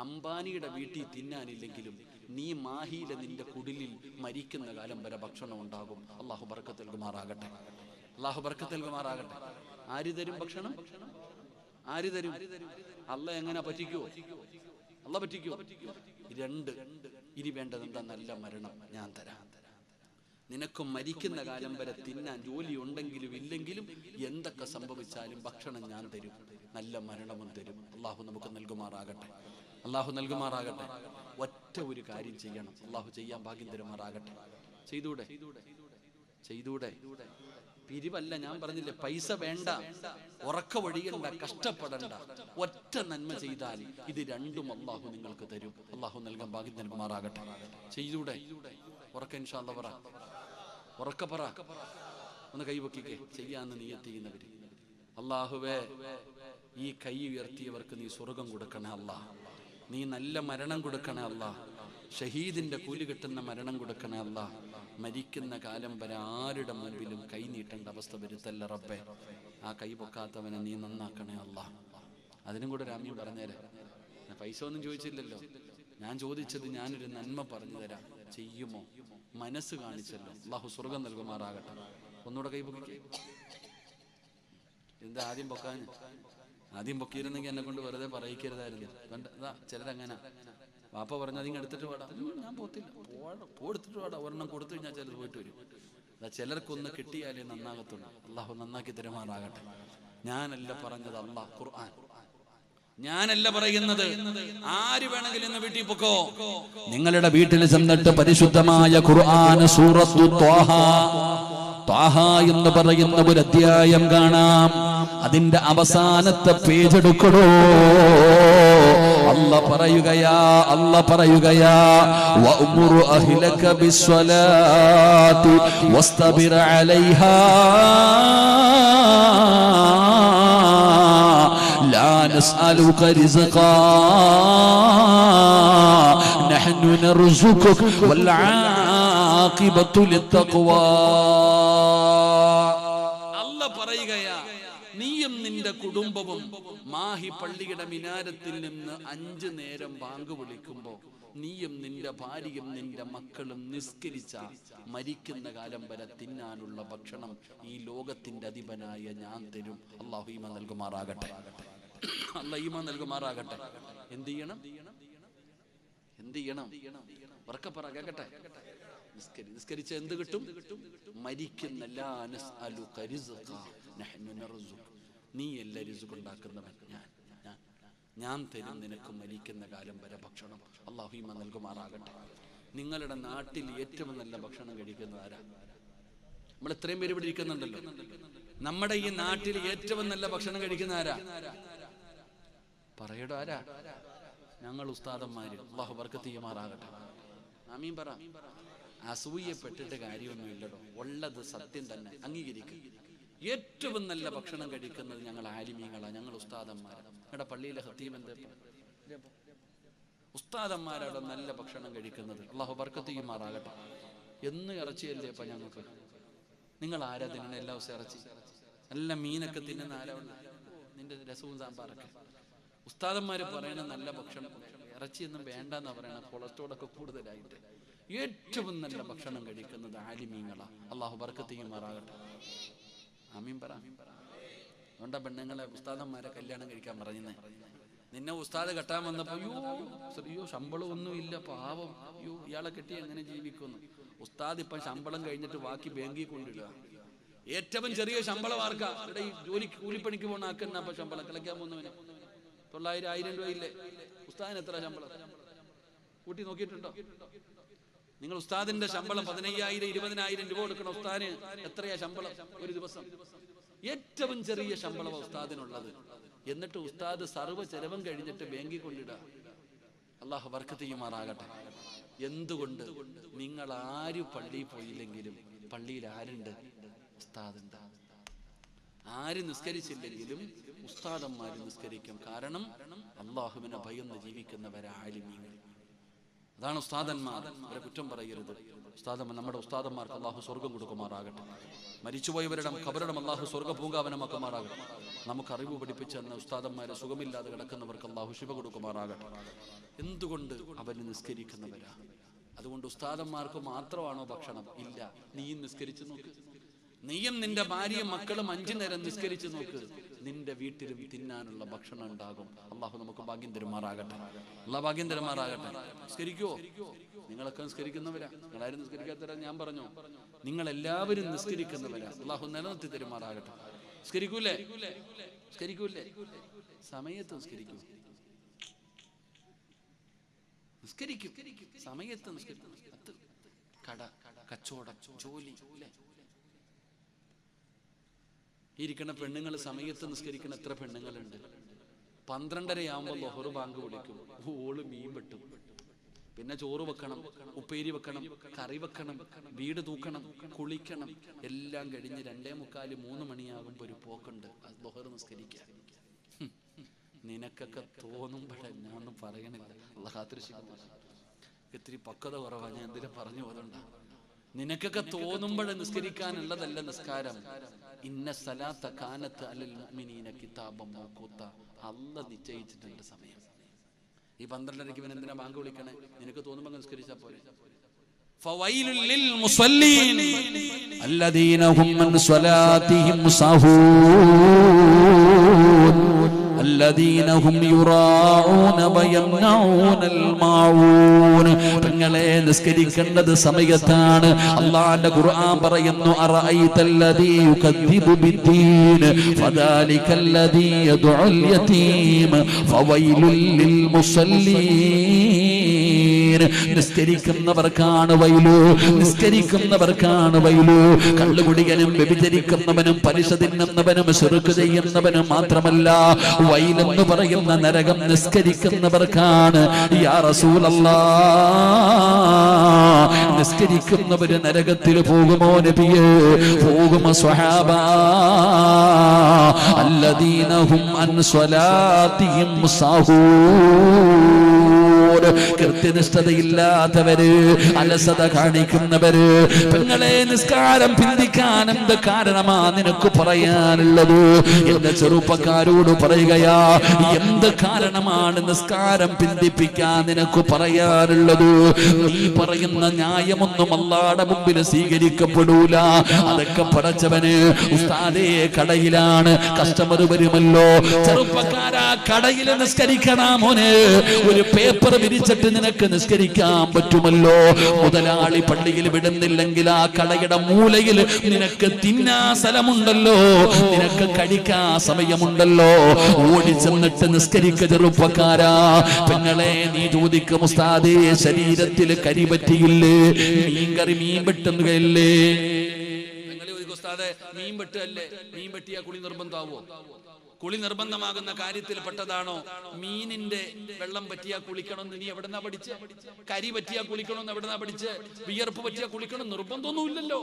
അംബാനിയുടെ വീട്ടിൽ തിന്നാനില്ലെങ്കിലും നീ മാഹിയിലെ നിന്റെ കുടിലിൽ മരിക്കുന്ന കാലം വരെ ഭക്ഷണം ഉണ്ടാകും. അല്ലാഹു ബർക്കത്ത് നൽകുമാറാകട്ടെ. അല്ലാഹു ബർക്കത്ത് നൽകുമാറാകട്ടെ. ആര് തരും ഭക്ഷണം? ആര് തരും? അല്ലാഹ് എങ്ങനെ പറ്റിക്കുവോ? അല്ലാഹ് പറ്റിക്കുവോ? 2 ഇനി വേണ്ടത് എന്താ? നല്ല മരണം ഞാൻ തരാം. നിനക്ക് മരിക്കുന്ന കാലം വരെ തിന്നാൻ ജോലി ഉണ്ടെങ്കിലും ഇല്ലെങ്കിലും എന്തൊക്കെ സംഭവിച്ചാലും ഭക്ഷണം ഞാൻ തരും, നല്ല മരണവും തരും. അല്ലാഹു നമുക്ക് നൽകുമാറാകട്ടെ. അല്ലാഹു നൽകുമാറാകട്ടെ. ഒറ്റ ഒരു കാര്യം ചെയ്യണം, അല്ലാഹു ചെയ്യാൻ ഭാഗ്യം തരുമാറാകട്ടെ. ചെയ്തൂടെ? ചെയ്തൂടെ? പിരിവല്ല, ഞാൻ പറഞ്ഞില്ലേ, പൈസ വേണ്ട, ഉറക്ക ഒഴിയണ്ട, കഷ്ടപ്പെടണ്ട. ഒറ്റ നന്മ ചെയ്താൽ ഇത് 2ഉം അല്ലാഹു നിങ്ങൾക്ക് തരും. അല്ലാഹു നൽകാൻ ഭാഗ്യം നൽകുമാറാകട്ടെ. ചെയ്തൂടെ? ഉറക്ക ഇൻഷാ അല്ലാഹ് പറ, ഉറക്ക പറ, ഒന്ന് കൈവക്കിക്കേ. ചെയ്യാന്ന് നിയ്യത്ത് ചെയ്യുന്നവര്, അല്ലാഹുവേ ഈ കൈ ഉയർത്തിയവർക്ക് നീ സ്വർഗം കൊടുക്കണേ അല്ലാ, നീ നല്ല മരണം കൊടുക്കണേ അല്ലാ, ഷഹീദിന്റെ കൂലി കിട്ടുന്ന മരണം കൊടുക്കണേ അല്ലാ. മരിക്കുന്ന കാലം വരെ ആരുടെ മുമ്പിലും കൈ നീട്ടേണ്ട അവസ്ഥ വരുത്തല്ല റബ്ബേ. ആ കൈ പൊക്കാത്തവനെ നീ നന്നാക്കണേ അല്ലാ. അതിനും കൂടെ രാമ്യം പറഞ്ഞേരെ. പൈസ ഒന്നും ചോദിച്ചില്ലല്ലോ, ഞാൻ ചോദിച്ചത് ഞാനൊരു നന്മ പറഞ്ഞു തരാം, ചെയ്യുമോ? മനസ്സ് കാണിച്ചല്ലോ, അല്ലാഹു സ്വർഗം നൽകുമാറാകട്ടെ. ഒന്നുകൂടെ കൈ പൊക്കിക്കേ. എന്താ ആദ്യം പൊക്കാൻ? ആദ്യം പൊക്കിയിരുന്നെങ്കിൽ എന്നെ കൊണ്ട് വെറുതെ പറയിക്കരുതായിരുന്നു. ചിലരങ്ങനെ വാപ്പ പറഞ്ഞ അതിങ്ങ് എടുത്തിട്ട് പാടാ, ഞാൻ പോത്തില്ല, എടുത്തിട്ട് പാടാ. ഒരെണ്ണം കൊടുത്തു കഴിഞ്ഞാൽ ചിലർ പോയിട്ട് വരും. ചിലർക്കൊന്ന് കിട്ടിയാലേ നന്നാകത്തുള്ളൂ. അല്ലാഹു നന്നാക്കി തരുമാറാകട്ടെ. ഞാനല്ല പറഞ്ഞത്, അല്ലാഹ് ഖുർആൻ. ഞാനല്ല പറയുന്നത്. ആര് വേണമെങ്കിലും ഇന്ന് വീട്ടിൽ പൊക്കോ. നിങ്ങളുടെ വീട്ടിൽ ചെന്നിട്ട് പരിശുദ്ധമായ ഖുർആൻ സൂറത്തു ത്വാഹ, ത്വാഹ എന്ന് പറയുന്ന ഒരു അധ്യായം കാണാം. അതിന്റെ അവസാനത്തെ പേജ് എടുക്കണോ. അല്ലാഹ് പറയുകയാ വഅ്മുറു അഹ്ലക ബിസ്സലാത്തി വസ്തബിർ അലൈഹാ ലാ നസ്അലുക റിസ്ഖാ നഹ്നു നർസുകുക വൽ ആഖിബത്തു ലിത്തഖ്വാ. അല്ലാഹ് പറയുകയാ, നീയും നിന്റെ കുടുംബവും മാഹി പള്ളിയുടെ മിനാരത്തിൽ നിന്ന് 5 നേരം ബാങ്ക് വിളിക്കുമ്പോ നീയും നിന്റെ ഭാര്യയും നിന്റെ മക്കളും നിസ്കരിച്ച മരിക്കുന്ന കാലം വരെ തിന്നാനുള്ള ഭക്ഷണം ഈ ലോകത്തിന്റെ അധിപനായ ഞാൻ തരും. അല്ലാഹു ഈമാൻ നൽകുമാറാകട്ടെ. അല്ലാഹു ഈമാൻ നൽകുമാറാകട്ടെ. എന്ത് ചെയ്യണം? എന്ത് ചെയ്യണം? ഉറക്കെ പറ, കേക്കട്ടെ. നിസ്കരിച്ച എന്ത് കിട്ടും? മരിക്കുന്ന ലാ നസ്അലുക റിസ്ഖാ നഹ്നു നർസുക. നീ എല്ലാ റിസ്ഖ് ഉണ്ടാക്കുന്നവൻ, ഞാൻ തരും നിനക്ക് മരിക്കുന്ന കാലം വരെ ഭക്ഷണം. അല്ലാഹു ഈമാൻ നൽകുമാറാകട്ടെ. നിങ്ങളുടെ നാട്ടിൽ ഏറ്റവും നല്ല ഭക്ഷണം കഴിക്കുന്നത് ആരാ? നമ്മൾ ഇത്രയും പേര് ഇവിടെ ഇരിക്കുന്നുണ്ടല്ലോ. നമ്മുടെ ഈ നാട്ടിൽ ഏറ്റവും നല്ല ഭക്ഷണം കഴിക്കുന്ന ആരാ? പറയടോ, ആരാ? ഞങ്ങൾ ഉസ്താദന്മാര്. അല്ലാഹു ബർക്കത്ത് ചെയ്യുമാറാകട്ടെ. ആമീൻ പറ. അസൂയപ്പെട്ടിട്ട് കാര്യമൊന്നുമില്ലടോ, ഉള്ളത് സത്യം തന്നെ അംഗീകരിക്കുക. ഏറ്റവും നല്ല ഭക്ഷണം കഴിക്കുന്നത് ഞങ്ങൾ ആലിമീങ്ങളാ, ഞങ്ങൾ ഉസ്താദന്മാരാണ്. ഞങ്ങളുടെ പള്ളിയിലെ ഖത്തീബ് എന്താ ഉസ്താദന്മാരാണ് നല്ല ഭക്ഷണം കഴിക്കുന്നത്. അല്ലാഹു ബർക്കത്ത് ചെയ്യുമാറാകട്ടെ. എന്ന് ഇറച്ചിയല്ലേ ഇപ്പൊ ഞങ്ങൾക്ക്? നിങ്ങൾ ആരാ തിന്നണ എല്ലാ ദിവസം ഇറച്ചി? നല്ല മീനൊക്കെ തിന്നുന്ന ആരാ? നിന്റെ രസവും സാമ്പാറൊക്കെ. ഉസ്താദന്മാര് പറയണ നല്ല ഭക്ഷണം, ഇറച്ചിയൊന്നും വേണ്ടെന്നാ പറയണ, കൊളസ്ട്രോളൊക്കെ കൂടുതലായിട്ട്. ഏറ്റവും നല്ല ഭക്ഷണം കഴിക്കുന്നത് ആലിമീങ്ങളാ. അല്ലാഹു ബർക്കത്ത് ചെയ്യുമാറാകട്ടെ. ആമീൻ പറ. അതുകൊണ്ടാ പെണ്ണുങ്ങളെ ഉസ്താദന്മാരെ കല്യാണം കഴിക്കാൻ പറയുന്നേ. നിന്നെ ഉസ്താദ് കെട്ടാൻ വന്നപ്പോ അയ്യോ ശമ്പളം ഒന്നും ഇല്ല, പാവം, അയ്യോ ഇയാളെ കെട്ടി എങ്ങനെ ജീവിക്കുന്നു? ഉസ്താദ് ഇപ്പൊ ശമ്പളം കഴിഞ്ഞിട്ട് ബാക്കി ബാങ്കിൽ കൊണ്ടിടുക. ഏറ്റവും ചെറിയ ശമ്പളം ആർക്കാ? ഇവിടെ ഈ കൂലിപ്പണിക്ക് പോണ ആക്കുന്ന അപ്പൊ ശമ്പളം കളിക്കാൻ പോകുന്നവന് 900, 1000 രൂപ ഇല്ലേ? ഉസ്താദിന് എത്ര ശമ്പളം കൂട്ടി നോക്കിയിട്ടുണ്ടോ നിങ്ങൾ? ഉസ്താദിന്റെ ശമ്പളം 15,000, 20,000 രൂപ കൊടുക്കണം. ഉസ്താദിന് എത്രയാ ശമ്പളം ഒരു ദിവസം? ഏറ്റവും ചെറിയ ശമ്പളം ഉസ്താദിനുള്ളത്. എന്നിട്ട് ഉസ്താദ് സർവ്വ ചെലവും കഴിഞ്ഞിട്ട് ബാങ്കിൽ കൊണ്ടിടുക. അല്ലാഹു ബർക്കത്ത് ചെയ്യുമാറാകട്ടെ. എന്തുകൊണ്ട്? നിങ്ങൾ ആര് പള്ളിയിൽ പോയില്ലെങ്കിലും പള്ളിയിൽ ആരുണ്ട്? ഉസ്താദുണ്ട്. ആര് നിസ്കരിച്ചില്ലെങ്കിലും ഉസ്താദന്മാര് നിസ്കരിക്കും. കാരണം അള്ളാഹുവിനെ ഭയന്ന് ജീവിക്കുന്നവരാ ആലിമീങ്ങൾ. അതാണ് ഉസ്താദന്മാർ. അവരെ കുറ്റം പറയരുത്. നമ്മുടെ ഉസ്താദന്മാർക്ക് അള്ളാഹു സ്വർഗം കൊടുക്കുമാറാകട്ടെ. മരിച്ചുപോയവരുടെ ഖബറിടം അള്ളാഹു സ്വർഗ പൂങ്കാവനമാക്കുമാറാകട്ടെ. നമുക്ക് അറിവ് പഠിപ്പിച്ചു തന്ന ഉസ്താദന്മാരെ സുഖമില്ലാതെ കിടക്കുന്നവർക്ക് അള്ളാഹു ശിവ കൊടുക്കുമാറാകട്ടെ. എന്തുകൊണ്ട്? അവന് നിസ്കരിക്കുന്നവരാ. അതുകൊണ്ട് ഉസ്താദന്മാർക്ക് മാത്രമാണോ ഭക്ഷണം? ഇല്ല. നീയും നിസ്കരിച്ചു നോക്ക്. നീയും നിന്റെ ഭാര്യയും മക്കളും 5 നേരം നിസ്കരിച്ചു നോക്ക്. നിന്റെ വീട്ടിലും തിന്നാനുള്ള ഭക്ഷണം ഉണ്ടാകും. അള്ളാഹു നമുക്ക് ഭാഗ്യം തരുമാറാകട്ടെ. അള്ളാഹ് ഭാഗ്യം തരുമാറാകട്ടെ. നിസ്കരിക്കുവോ? നിങ്ങളൊക്കെ നിസ്കരിക്കുന്നവരാ. നിങ്ങളാരും നിസ്കരിക്കാത്തവരാ ഞാൻ പറഞ്ഞു. നിങ്ങൾ എല്ലാവരും നിസ്കരിക്കുന്നവരാ. അള്ളാഹു നിലനിർത്തി തരുമാറാകട്ടെ. നിസ്കരിക്കൂലേ? നിസ്കരിക്കൂലേ? സമയത്ത് നിസ്കരിക്കൂ. നിസ്കരിക്കും സമയത്ത് നിസ്കരിക്കും. കട, കച്ചവടം, ജോലി. ഇരിക്കുന്ന പെണ്ണുങ്ങൾ സമയത്ത് നിസ്കരിക്കുന്ന എത്ര പെണ്ണുങ്ങളുണ്ട്? 12:30 ലൊഹർ ബാങ്ക് വിളിക്കും. ഓള് മീൻ വെട്ടും, പിന്നെ ചോറ് വെക്കണം, ഉപ്പേരി വെക്കണം, കറി വെക്കണം, വീട് തൂക്കണം, കുളിക്കണം. എല്ലാം കഴിഞ്ഞ് 2:45, 3 മണിയാകുമ്പോ ഒരു പോക്കുണ്ട്. അത് ലൊഹർ നിസ്കരിക്കാൻ. നിനക്കൊക്കെ തോന്നുമ്പോഴേ, ഞാനൊന്നും പറയണില്ല, അല്ലാഹു കാത്തിരക്ഷിക്കുന്നു. ഇത്തിരി പക്വത കുറവാ, ഞാൻ എന്തിനും പറഞ്ഞു പോകണ്ട. നിനക്കൊക്കെ തോന്നുമ്പോഴേ നിസ്കരിക്കാനുള്ളതല്ല നിസ്കാരം. ഇന്ന സലാത്ത കാനത്ത് അലൽ മുഅ്മിനീന കിതാബൻ മൗഖൂത. അല്ലാഹു നിശ്ചയിച്ചിട്ടുണ്ട് സമയം. ഈ 12:30 ഇവൻ എന്തിനാ ബാങ്ക് വിളിക്കണേ? നിനക്ക് തോന്നുമ്പോൾ നിസ്കരിച്ചാ പോരെ. ഫവൈലുൽ ലിൽ മുസല്ലീൻ അല്ലദീന ഹും അൻ സ്വലാത്തിഹിം സാഹൂൻ الذين هم يراعون ويمنعون الماعون. തങ്ങളെ നിസ്കരിക്കേണ്ടത് സമയത്താണ്. അല്ലാഹുവിന്റെ ഖുർആൻ പറയുന്നു, അറഅയ്തല്ലദീ യുകദ്ദിബു ബിദ്ദീൻ ഫദാലികല്ലദീ യദ്ഉൽ യതീം ഫവൈലുൽ ലിൽ മുസല്ലീൻ. നിസ്കരിക്കുന്നവർക്കാണ് വൈലു, നിസ്കരിക്കുന്നവർക്കാണ് വൈലു. കള്ളുകുടികനും വ്യഭിചരിക്കുന്നവനും പലിശ തിന്നുന്നവനും ശിർക്ക് ചെയ്യുന്നവനും മാത്രമല്ല, വൈലെന്ന് പറയുന്ന നരകം നിസ്കരിക്കുന്നവർക്കാണ്. യാ റസൂലല്ലാഹ്, നിസ്കരിക്കുന്നവര് നരകത്തിൽ പോകുമോ നബിയേ? പോകുമോ സ്വഹാബ? അല്ലദീന ഹും അൻ സ്വലാത്തിഹിം സാഹൂൻ. കൃത്യനിഷ്ഠതയില്ലാത്തവര്, അലസത കാണിക്കുന്നവര്. പെങ്ങളെ, നിസ്കാരം പിന്തിക്കാൻ എന്ത് കാരണമാ നിനക്ക് പറയാനുള്ളത്? എന്റെ ചെറുപ്പക്കാരോട് പറയുകയാ, എന്ത് കാരണമാണ് നിസ്കാരം പിന്തിപ്പിക്കാൻ നിനക്ക് പറയാനുള്ളത്? നീ പറയുന്ന ന്യായമൊന്നും അല്ലാഹുവിന്റെ മുമ്പിൽ സ്വീകരിക്കപ്പെടൂല. അതൊക്കെ പടച്ചവന്. ഉസ്താദേ, കടയിലാണ്, കസ്റ്റമർ വരുമല്ലോ. ചെറുപ്പക്കാരാ, കടയിൽ നിസ്കരിക്കണം മോനെ. ഒരു പേപ്പർ വിരിച്ചിട്ട് നിനക്ക് നിസ്കരിക്കാൻ പറ്റുമല്ലോ. മുതലാളി പള്ളിയിൽ വിടുന്നില്ലെങ്കിൽ ആ കടയുടെ മൂലയിൽ നിനക്ക് തിന്നാ സ്ഥലമുണ്ടല്ലോ, നിനക്ക് കഴിക്കാൻ സമയമുണ്ടല്ലോ. ഓടിച്ചെന്നിട്ട് നിസ്കരിക്ക ചെറുപ്പക്കാരാ. പെങ്ങളെ, നീ ചോദിക്കും, ഉസ്താദേ ശരീരത്തിൽ കരി പറ്റിയില്ലേ? മീൻ വെട്ടുകയില്ലേ? ഉസ്താദെ മീൻ വെട്ടല്ലേ, മീൻ വെട്ടിയാ കുളി നിർബന്ധമാവോ? കുളി നിർബന്ധമാകുന്ന കാര്യത്തിൽ പെട്ടതാണോ? മീനിന്റെ വെള്ളം പറ്റിയാ കുളിക്കണമെന്ന് നീ എവിടെന്നാ പഠിച്ച്? കരി പറ്റിയാ കുളിക്കണമെന്ന് എവിടെന്നാ പഠിച്ച്? വിയർപ്പ് പറ്റിയാ കുളിക്കണം നിർബന്ധമൊന്നുമില്ലല്ലോ.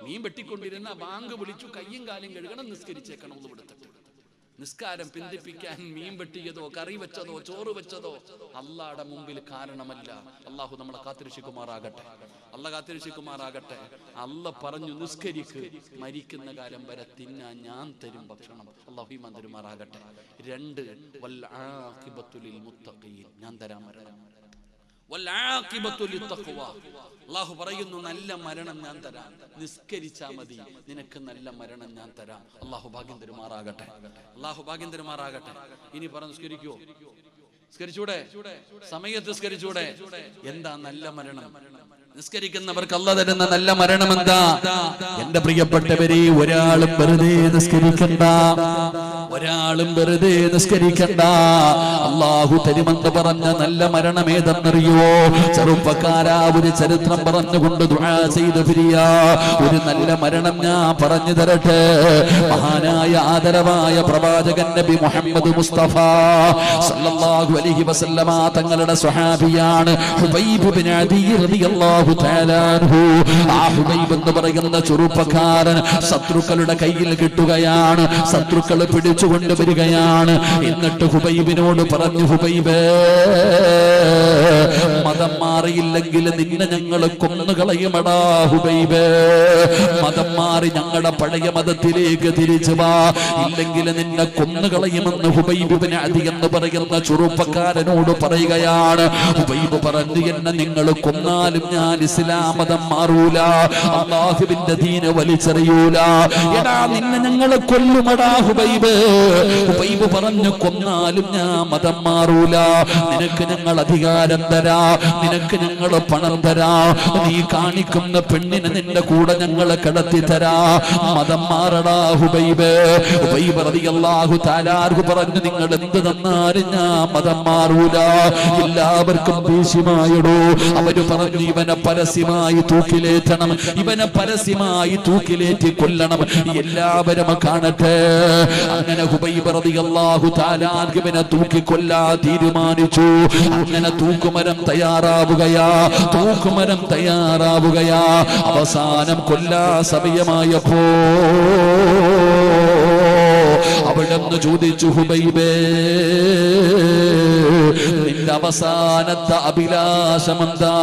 മീൻ വെട്ടിക്കൊണ്ടിരുന്ന ബാങ്ക് വിളിച്ചു, കയ്യും കാലും കഴുകണം, നിസ്കരിച്ചേക്കണം എന്ന് കൊടുത്തിട്ട്. നിസ്കാരം പിന്തിപ്പിക്കാൻ മീൻ വെട്ടിയതോ കറി വെച്ചതോ ചോറ് വെച്ചതോ അള്ളാഹുടെ മുമ്പിൽ കാരണമല്ല. അള്ളാഹു നമ്മളെ കാത്തിരക്ഷിക്കുമാറാകട്ടെ, അള്ളാഹ് കാത്തിരക്ഷിക്കുമാറാകട്ടെ. അള്ളാഹ് പറഞ്ഞു, നിസ്കരിക്ക്, മരിക്കുന്ന കാലം വരെ തിന്നാൻ ഞാൻ തരും ഭക്ഷണം. അള്ളാഹു ഈമാൻ തരുമാറാകട്ടെ. 2 വൽ ആഖിബത്തു ലിൽ മുത്തഖീൻ, ഞാൻ തരാം മരണം. വൽ ആഖിബത്തു ലിൽ തഖ്വ, അള്ളാഹു പറയുന്നു നല്ല മരണം ഞാൻ തരാം. നിസ്കരിച്ചാ മതി, നിനക്ക് നല്ല മരണം ഞാൻ തരാം. അള്ളാഹു ഭാഗ്യം തരുമാറാകട്ടെ, അള്ളാഹു ഭാഗ്യം തരുമാറാകട്ടെ. ഇനി പറഞ്ഞു, നിസ്കരിക്കോ? നിസ്കരിച്ചൂടെ? സമയത്ത് നിസ്കരിച്ചൂടെ? എന്താ നല്ല മരണം? നിസ്കരിക്കുന്നവർക്ക് അല്ലാഹു തരുന്ന നല്ല മരണം എന്താ? എന്റെ പ്രിയപ്പെട്ടവരെ, ഒരാളും വെറുതെ നിസ്കരിക്കണ്ട, ഒരാളും വെറുതെ നിസ്കരിക്കണ്ട. അള്ളാഹു തരുമെന്ന് പറഞ്ഞ നല്ല മരണം ഏതെന്നറിയോ? ചെറുപ്പക്കാരാ, ഒരു ചരിത്രം പറഞ്ഞുകൊണ്ട് ദുആ ചെയ്ത് പിരിയാ. ഒരു നല്ല മരണം ഞാൻ പറഞ്ഞു തരട്ടെ. മഹാനായ ആദരവായ പ്രവാചകൻ നബി മുഹമ്മദ് മുസ്തഫ സല്ലല്ലാഹു അലൈഹി വസല്ലമ തങ്ങളുടെ സ്വഹാബിയാണ് ഹുബൈബ് ഇബ്നു അദി റളിയല്ലാഹു തആല അൻഹു. ആ ഹുബൈബ് എന്ന് പറയുന്ന ചെറുപ്പക്കാരൻ ശത്രുക്കളുടെ കയ്യിൽ കിട്ടുകയാണ്, ശത്രുക്കൾ പിടിച്ചുകൊണ്ട് വരികയാണ്. എന്നിട്ട് ഹുബൈബിനോട് പറഞ്ഞു, ഹുബൈബേ, മതം മാറിയില്ലെങ്കിൽ നിന്നെ ഞങ്ങൾ കൊന്നുകളയുമടാ ഹുബൈബേ. മതം മാറി ഞങ്ങളുടെ പഴയ മതത്തിലേക്ക് തിരിച്ചു വാ, ഇല്ലെങ്കിൽ നിന്നെ കൊന്നുകളയുമെന്ന് ഹുബൈബ് ഇബ്നു അദി എന്ന് പറയുന്ന ചെറുപ്പക്കാരനോട് പറയുകയാണ്. ഹുബൈബ് പറഞ്ഞു, എന്നെ നിങ്ങൾ കൊന്നാലും ഞാൻ ഇസ്ലാം മതം മാറൂല, അല്ലാഹുവിന്റെ ദീന് വലിച്ചെറിയൂല. എടാ, നിന്നെ ഞങ്ങൾ കൊല്ലുമടാ ഹുബൈബ്. ഹുബൈബ് പറഞ്ഞു, കൊന്നാലും ഞാൻ മതം മാറൂല. നിനക്ക് ഞങ്ങൾ അധികാരം തരാ, നിനക്ക് ഞങ്ങൾ പണം തരാ, നീ കാണിക്കുന്ന പെണ്ണിനെ നിന്റെ കൂടെ ഞങ്ങൾ കിടത്തി തരാ, മതം മാറടാ ഹുബൈബ്. ഹുബൈബ് റളിയല്ലാഹു തആല അൻഹു പറഞ്ഞു, നിങ്ങൾ എന്ത് തന്നാലും ഞാൻ മതം മാറൂല. എല്ലാവർക്കും ദേഷ്യമായിടൂ. അവര് പറഞ്ഞു, ഇവനെ പരസ്യമായി തൂക്കിലേറ്റണം, ഇവനെ പരസ്യമായി തൂക്കിലേറ്റി കൊല്ലണം, എല്ലാവരും കാണട്ടെ. അങ്ങനെ ഹുബൈബ് റളിയല്ലാഹു തആല അൻഹുവിനെ തൂക്കിക്കൊല്ലാൻ തീരുമാനിച്ചു. അങ്ങനെ തൂക്കുമരം തയ്യാറാവുകയാ, തൂക്കുമരം തയ്യാറാവുകയാ. അവസാനം കൊല്ലാ സമയമായപ്പോ അവിടെന്ന് ചോദിച്ചു, ഹുബൈബേ, നിന്റെ അവസാനത്തെ അഭിലാഷമെന്താ?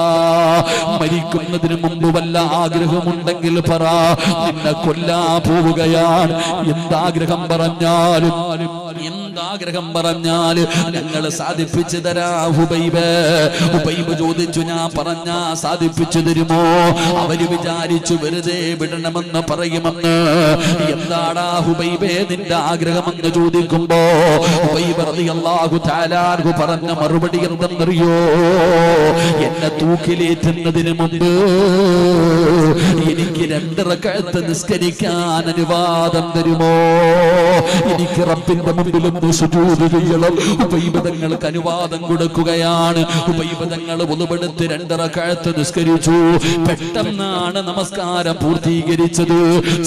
മരിക്കുന്നതിന് മുമ്പ് വല്ല ആഗ്രഹമുണ്ടെങ്കിൽ പറ, നിന്നെ കൊല്ലാ പോവുകയാണ്. എന്താഗ്രഹം പറഞ്ഞാലും, എന്താഗ്രഹം പറഞ്ഞാലും ഞങ്ങൾ സാധിപ്പിച്ചു തരാ ഹുബൈബ്. ഹുബൈബ് ചോദിച്ചു, ഞാൻ പറഞ്ഞാ സാധിപ്പിച്ചു തരുമോ? അവര് വിചാരിച്ചു വെറുതെ വിടണമെന്ന് പറയുമെന്ന്. എന്താടാ ഹുബൈബേ നിന്റെ ആഗ്രഹമെന്ന് ചോദിക്കുമ്പോ ഹുബൈബ് റളിയല്ലാഹു തആല അൻഹു പറഞ്ഞ മറുപടി എന്തെന്നറിയോ? എന്നെ തൂക്കിലേറ്റുന്നതിന് മുമ്പ് എനിക്ക് 2 റക്അത്ത് നിസ്കരിക്കാൻ അനുവാദം തരുമോ? എനിക്ക് റബ്ബിന്റെ മുമ്പിൽ ഒന്ന് സുജൂദ് ചെയ്യണം. ഹുബൈബ് തങ്ങൾക്ക് അനുവാദം കൊടുക്കുകയാണ്. ഹുബൈബ് തങ്ങൾ വുളുവെടുത്ത് 2 റക്അത്ത് നിസ്കരിച്ചു. പെട്ടെന്നാണ് നമസ്കാരം പൂർത്തീകരിച്ചത്.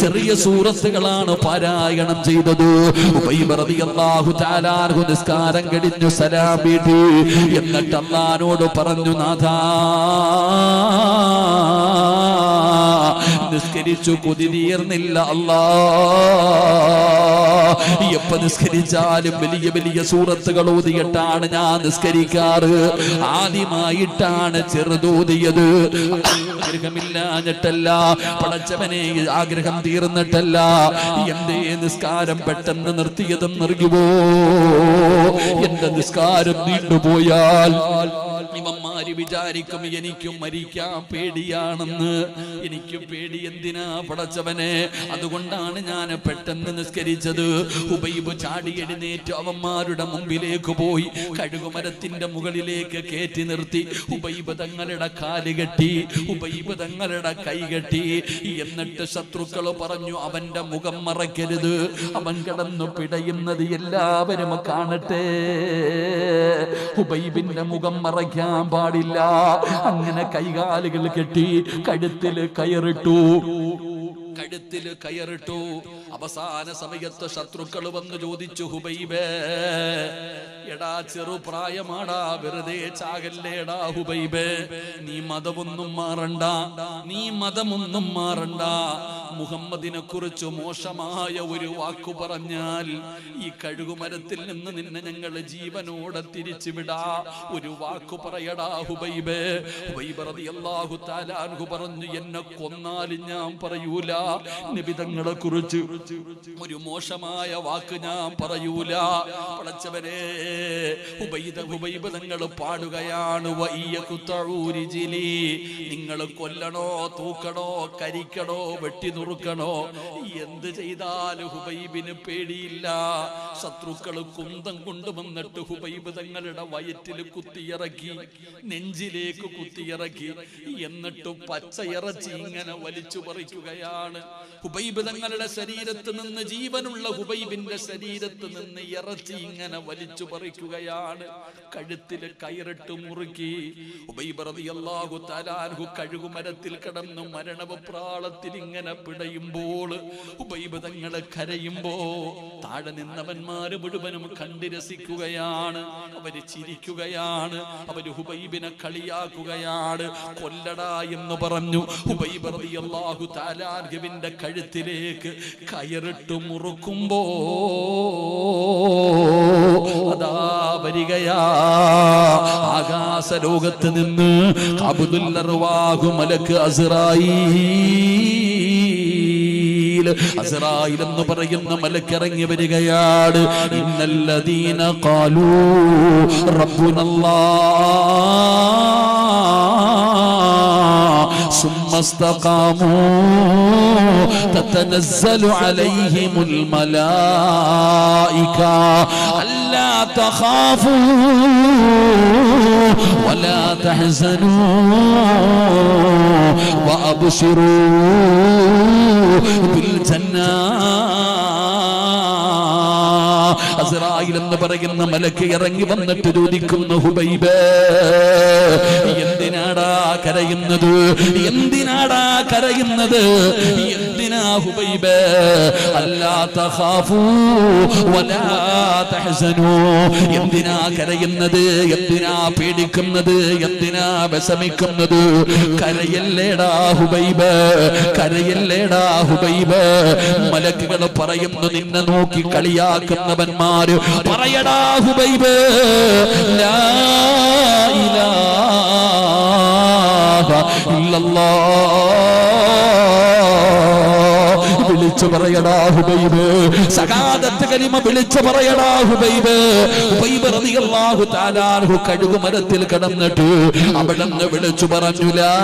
ചെറിയ സൂറത്തുകളാണ് പാരായണം ചെയ്തത്. ഹുബൈബ് റളിയല്ലാഹു തആല അൻഹു നിസ്കാരം കഴിഞ്ഞു സലാം വീട്ടി. എന്നിട്ട് അല്ലാഹുവോട് പറഞ്ഞു, നാഥാ, നിസ്കരിച്ചു കൊതി തീർന്നില്ല അല്ലാ. എപ്പോ നിസ്കരിച്ചാലും വലിയ വലിയ സൂറത്തുകൾ ഓതിയിട്ടാണ് ഞാൻ നിസ്കരിക്കാറ്. ആദ്യമായിട്ടാണ് ചെറുതോതിയത്. ആഗ്രഹമില്ലാഞ്ഞിട്ടല്ല, പടച്ചവനെ ആഗ്രഹം തീർന്നിട്ടല്ല. എന്റെ നിസ്കാരം പെട്ടെന്ന് നിർത്തിയതെന്നറിയുമോ? എന്റെ നിസ്കാരം നീണ്ടുപോയാൽ ഇവന്മാര് വിചാരിക്കും എനിക്കും മരിക്കാൻ പേടിയാണെന്ന്. എനിക്കും പേടി എന്തിനാ പടച്ചവനെ? അതുകൊണ്ടാണ് ഞാൻ പെട്ടെന്ന് നിസ്കരിച്ചത്. ഹുബൈബ് ചാടി എഴുന്നേറ്റ് അവന്മാരുടെ മുമ്പിലേക്ക് പോയി കഴുകുമരത്തിന്റെ മുകളിലേക്ക് കയറ്റി നിർത്തി. ഹുബൈബ് തങ്ങളുടെ കാല് കെട്ടി, ഹുബൈബ് തങ്ങളുടെ കൈ കെട്ടി. എന്നിട്ട് ശത്രുക്കൾ പറഞ്ഞു, അവന്റെ മുഖം മറയ്ക്കരുത്, അവൻ കിടന്നു പിടയുന്നത് എല്ലാവരും കാണട്ടെ. ഹുബൈബിന്റെ മുഖം മറയ്ക്കാൻ പാടില്ല. അങ്ങനെ കൈകാലുകൾ കെട്ടി, കഴുത്തിൽ കയറിട്ടു. കഴുത്തില് കയറിട്ടു. അവസാന സമയത്ത് ശത്രുക്കൾ വന്ന് ചോദിച്ചു, ഹുബൈബേ, എടാ ചെറുപ്രായമാടാ, വെറുതെ ചാകല്ലേടാ ഹുബൈബേ, നീ മതമൊന്നും മാറണ്ട, നീ മതമൊന്നും മാറണ്ട. മുഹമ്മദിനെ കുറിച്ച് മോശമായ ഒരു വാക്കു പറഞ്ഞാൽ ഈ കഴുകുമരത്തിൽ നിന്ന് നിന്നെ ഞങ്ങൾ ജീവനോടെ തിരിച്ചുവിടാ. ഒരു വാക്കു പറയടാ ഹുബൈബേ. ഹുബൈബ് റളിയല്ലാഹു തആല അൻഹു പറഞ്ഞു, എന്നെ കൊന്നാലും ഞാൻ പറയൂല നബി തങ്ങളെ കുറിച്ച് ഒരു മോശമായ വാക്ക് ഞാൻ പറയൂല. പടച്ചവനെ, ഹുബൈബ് തങ്ങൾ പാടുകയാണ്, നിങ്ങൾ കൊല്ലണോ, തൂക്കണോ, കരിക്കണോ, വെട്ടി നുറുക്കണോ, എന്ത് ചെയ്താലും ഹുബൈബിന് പേടിയില്ല. ശത്രുക്കൾ കുന്തം കൊണ്ടുവന്നിട്ട് ഹുബൈബ് തങ്ങളുടെ വയറ്റിൽ കുത്തിയിറക്കി, നെഞ്ചിലേക്ക് കുത്തിയിറക്കി, എന്നിട്ട് പച്ചയിറച്ചി ഇങ്ങനെ വലിച്ചു പറിക്കുകയാണ്. ഹുബൈബ് തങ്ങളുടെ ശരീരത്ത് നിന്ന്, ജീവനുള്ള ഹുബൈബിന്റെ ശരീരത്ത് നിന്ന് ഇറച്ചി ഇങ്ങനെ വലിച്ചു പറിക്കുകയാണ്. കഴുത്തിൽ കയറിട്ട് മുറുക്കി. ഹുബൈബ് റളിയല്ലാഹു തആല അൻഹു കഴുകുമരത്തിൽ കിടന്നു മരണവെപ്രാളത്തിൽ ഇങ്ങനെ പിടയുമ്പോൾ, ഹുബൈബ് തങ്ങളെ കരയുമ്പോ താഴെ നിന്നവന്മാര് മുഴുവനും കണ്ടു രസിക്കുകയാണ്. അവര് ചിരിക്കുകയാണ്, അവര് ഹുബൈബിനെ കളിയാക്കുകയാണ്. കൊല്ലടാ എന്ന് പറഞ്ഞു. ഹുബൈബ് റളിയല്ലാഹു തആല അൻഹുവിന്റെ കഴുത്തിലേക്ക് കയറിട്ട് മുറുക്കുമ്പോ അതാ വരികയാ ആകാശ ലോകത്ത് നിന്ന് ഖബ്ദുൽ അർവാഹ് മലക്ക് അസ്റായീൽ എന്ന് പറയുന്ന മലക്ക് ഇറങ്ങി വരികയാണ്. ഇന്നല്ലദീന ഖാലൂ റബ്ബുനല്ലാഹ് സുമ്മ ഇസ്തഖാമൂ തതനസ്സലു അലൈഹിമുൽ മലായിക അല്ലാ തഖാഫൂ വലാ തഹ്സനൂ വഅബ്ശിറൂ ബിൽ ജന്നാ. അസ്റായീൽ എന്ന് പറയുന്ന മലക്ക് ഇറങ്ങി വന്നിട്ട് ചോദിക്കുന്നു, ഹുബൈബേ, എന്തിനാടാ കരയുന്നത്? എന്തിനാടാ കരയുന്നത്? എന്തിനാ ഹുബൈബേ? അല്ലാ തഖാഫൂ വലാ തഹ്സനൂ. എന്തിനാ കരയുന്നത്? എന്തിനാ പേടിക്കുന്നത്? എന്തിനാ വിഷമിക്കുന്നത്? കരയല്ലേടാ ഹുബൈബേ, കരയല്ലേടാ ഹുബൈബേ. മലക്കുകൾ പറയുന്നു, നിന്നെ നോക്കി കളിയാക്കുന്നവന്മാര് പറയടാ ഹുബൈബേ, ലാ ഇലാഹ ഇല്ലല്ലാഹ്. വിളിച്ചു പറയടാ ഹുബൈബേ, സകാദത്ത് കലിമ വിളിച്ചു പറയടാ ഹുബൈബേ. ഹുബൈബ് റളിയല്ലാഹു തആല അൻഹു കഴുകുമരത്തിൽ കിടന്നിട്ട് അവിടുന്ന് വിളിച്ചു പറഞ്ഞു, ലാ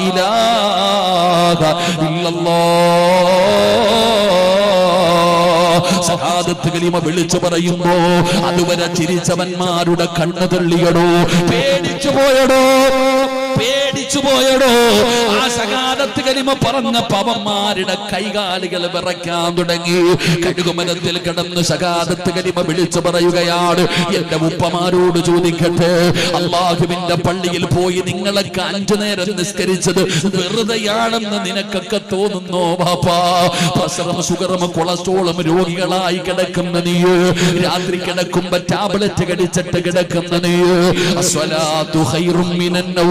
ഇലാഹ ഇല്ലല്ലാഹ്. സഹാദത്ത് കലിമ വിളിച്ചു പറയുമ്പോ അതുവരെ ചിരിച്ചവന്മാരുടെ കണ്ണു തള്ളിയടോ, പേടിച്ചു പോയടോ, പേടിച്ചു പോയടോ. ആ സഹാദത്ത് കലിമ പറഞ്ഞ പവന്മാരുടെ കൈകാലുകൾ വിറയ്ക്കാൻ തുടങ്ങി. കഴുകുമരത്തിൽ കിടന്ന് സഹാദത്ത് കലിമ വിളിച്ചു പറയുകയാണ്, എന്റെ ഉപ്പമാരോട് ചോദിക്കട്ടെ, അല്ലാഹുവിന്റെ പള്ളിയിൽ പോയി നിങ്ങളൊക്കെ 5 നേരം നിസ്കരിച്ചത് വെറുതെയാണെന്ന് നിനക്കൊക്കെ തോന്നുന്നോ ബാപ്പാ? പ്രഷറും ഷുഗറും കൊളസ്ട്രോളും രോഗികളായി കിടക്കുന്ന നീ, രാത്രി കിടക്കുമ്പോ ടാബ്ലറ്റ് കടിച്ചിട്ട് കിടക്കുന്ന നീ, അസ്സലാത്തു ഖൈറും മിനൻ നൗം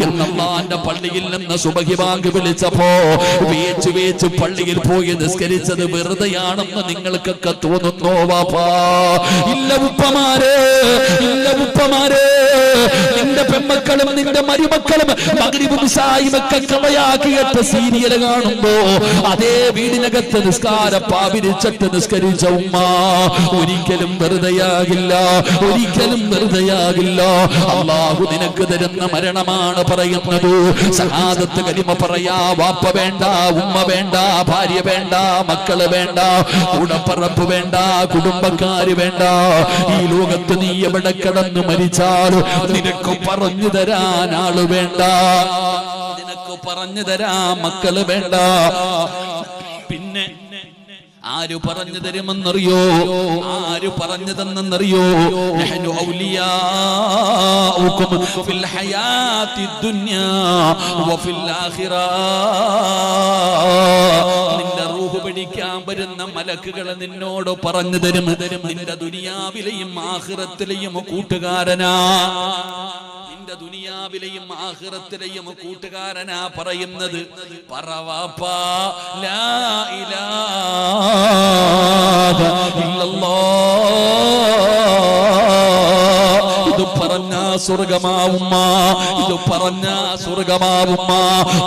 എന്നല്ലാഹുവിന്റെ പള്ളിയിൽ നിന്ന് സുബഹി ബാങ്ക് വിളിച്ചപ്പോ വേച്ച് വേച്ച് പള്ളിയിൽ പോയി നിസ്കരിച്ചത് വെറുതെയാണെന്ന് നിങ്ങൾക്കൊക്കെ തോന്നുന്നോ വാപ്പാ? ഇല്ല ഉപ്പമാരെ, ഇല്ല ഉപ്പമാരെ. നിന്റെ പെൺമക്കളും നിന്റെ മരുമക്കളും മഗ്രിബും ഇശായും ഒക്കെ കളയാക്കിയിട്ട് സീരിയൽ കാണുമ്പോ അതേ വീടിനകത്ത് നിസ്കാര പാവിരിച്ചിട്ട് നിസ്കരിച്ച ഉമ്മ ഒരിക്കലും വെറുതെയാകില്ല, ഒരിക്കലും വെറുതെയാകില്ല. അല്ലാഹു നിനക്ക് തരുന്ന മരണമാണ് പറയുന്നത്. സഹാദത്ത് കലിമ പറയാ, വാപ്പ വേണ്ട, ഉമ്മ വേണ്ട, ഭാര്യ വേണ്ട, മക്കള് വേണ്ട, കൂടപ്പറപ്പ് വേണ്ട, കുടുംബക്കാര് വേണ്ട. ഈ ലോകത്ത് നീ എവിടെ കിടന്നു മരിച്ചാലും നിനക്ക് പറഞ്ഞു തരാൻ ആള് വേണ്ട, നിനക്ക് പറഞ്ഞു തരാൻ മക്കള് വേണ്ട. പിന്നെ ആ ആര് പറഞ്ഞു തരുമെന്നറിയോ? ആര് പറഞ്ഞു തന്നെന്നറിയോ? നഹ്നു ഔലിയാഉകും ഫിൽ ഹയാത്തി ദുനിയാ വഫിൽ ആഖിറ. നിന്റെ റൂഹ് പിടിക്കാൻ വരുന്ന മലക്കുകൾ നിന്നോട് പറഞ്ഞു തരും, നിന്റെ ദുനിയാവിലെയും ആഖിറത്തിലെയും കൂട്ടുകാരനാ. നിന്റെ ദുനിയാവിലെയും ആഖിറത്തിലെയും കൂട്ടുകാരനാ പറയുന്നത്. പറവാപ്പാ ലാ ഇലാഹ ഇല്ലല്ലാഹ്. ഇത് പറഞ്ഞ സ്വർഗമാവുമ്മ, ഇത് പറഞ്ഞ സ്വർഗമാവുമ്മ.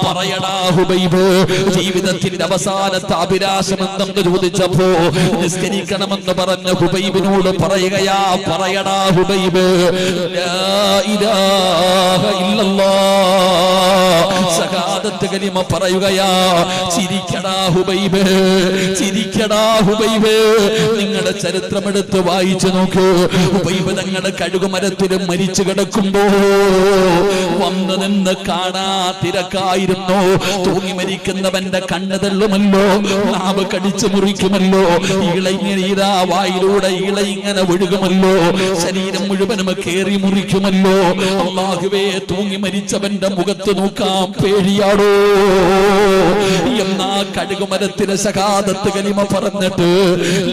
പറയടാ ഹുബൈബ്, ജീവിതത്തിന്റെ അവസാനത്തെ അഭിലാഷം എന്തെന്ന് ചോദിച്ചപ്പോ നിസ്കരിക്കണമെന്ന് പറഞ്ഞ ഹുബൈബിനോട് പറയുകയാ, പറയടാ ഹുബൈബ്, ലാ ഇലാഹ ഇല്ലല്ലാഹ്, ശഹാദത്ത് കലിമ പറയുകയാ. ചിരിക്കടാ ഹുബൈബ്, ചിരിക്കടാ ഹുബൈബ്. നിങ്ങളുടെ ചരിത്രമെടുത്ത് വായിച്ചു നോക്കൂ. ഹുബൈബ് തങ്ങളുടെ കഴുകുമരത്തിലും മരിച്ചു കിടക്കുമ്പോ വന്നു നിന്ന് കാണാ തിരക്കായിരുന്നു. തൂങ്ങി മരിക്കുന്നവന്റെ കണ്ണ് തള്ളുമല്ലോ, നാവ് കടിച്ചു മുറിക്കുമല്ലോ, ഇളയിങ്ങനെ ഇതാ വായിലൂടെ ഇളയിങ്ങനെ ഒഴുകുമല്ലോ, ശരീരം മുഴുവനും കേറി മുറിക്കുമല്ലോ. അല്ലാഹുവേ, തൂങ്ങി മരിച്ചവന്റെ മുഖത്ത് നോക്കാം പേടിയാടോ. എന്നാ കഴുകുമരത്തിന് ശഹാദത്ത് കലിമ പറഞ്ഞിട്ട്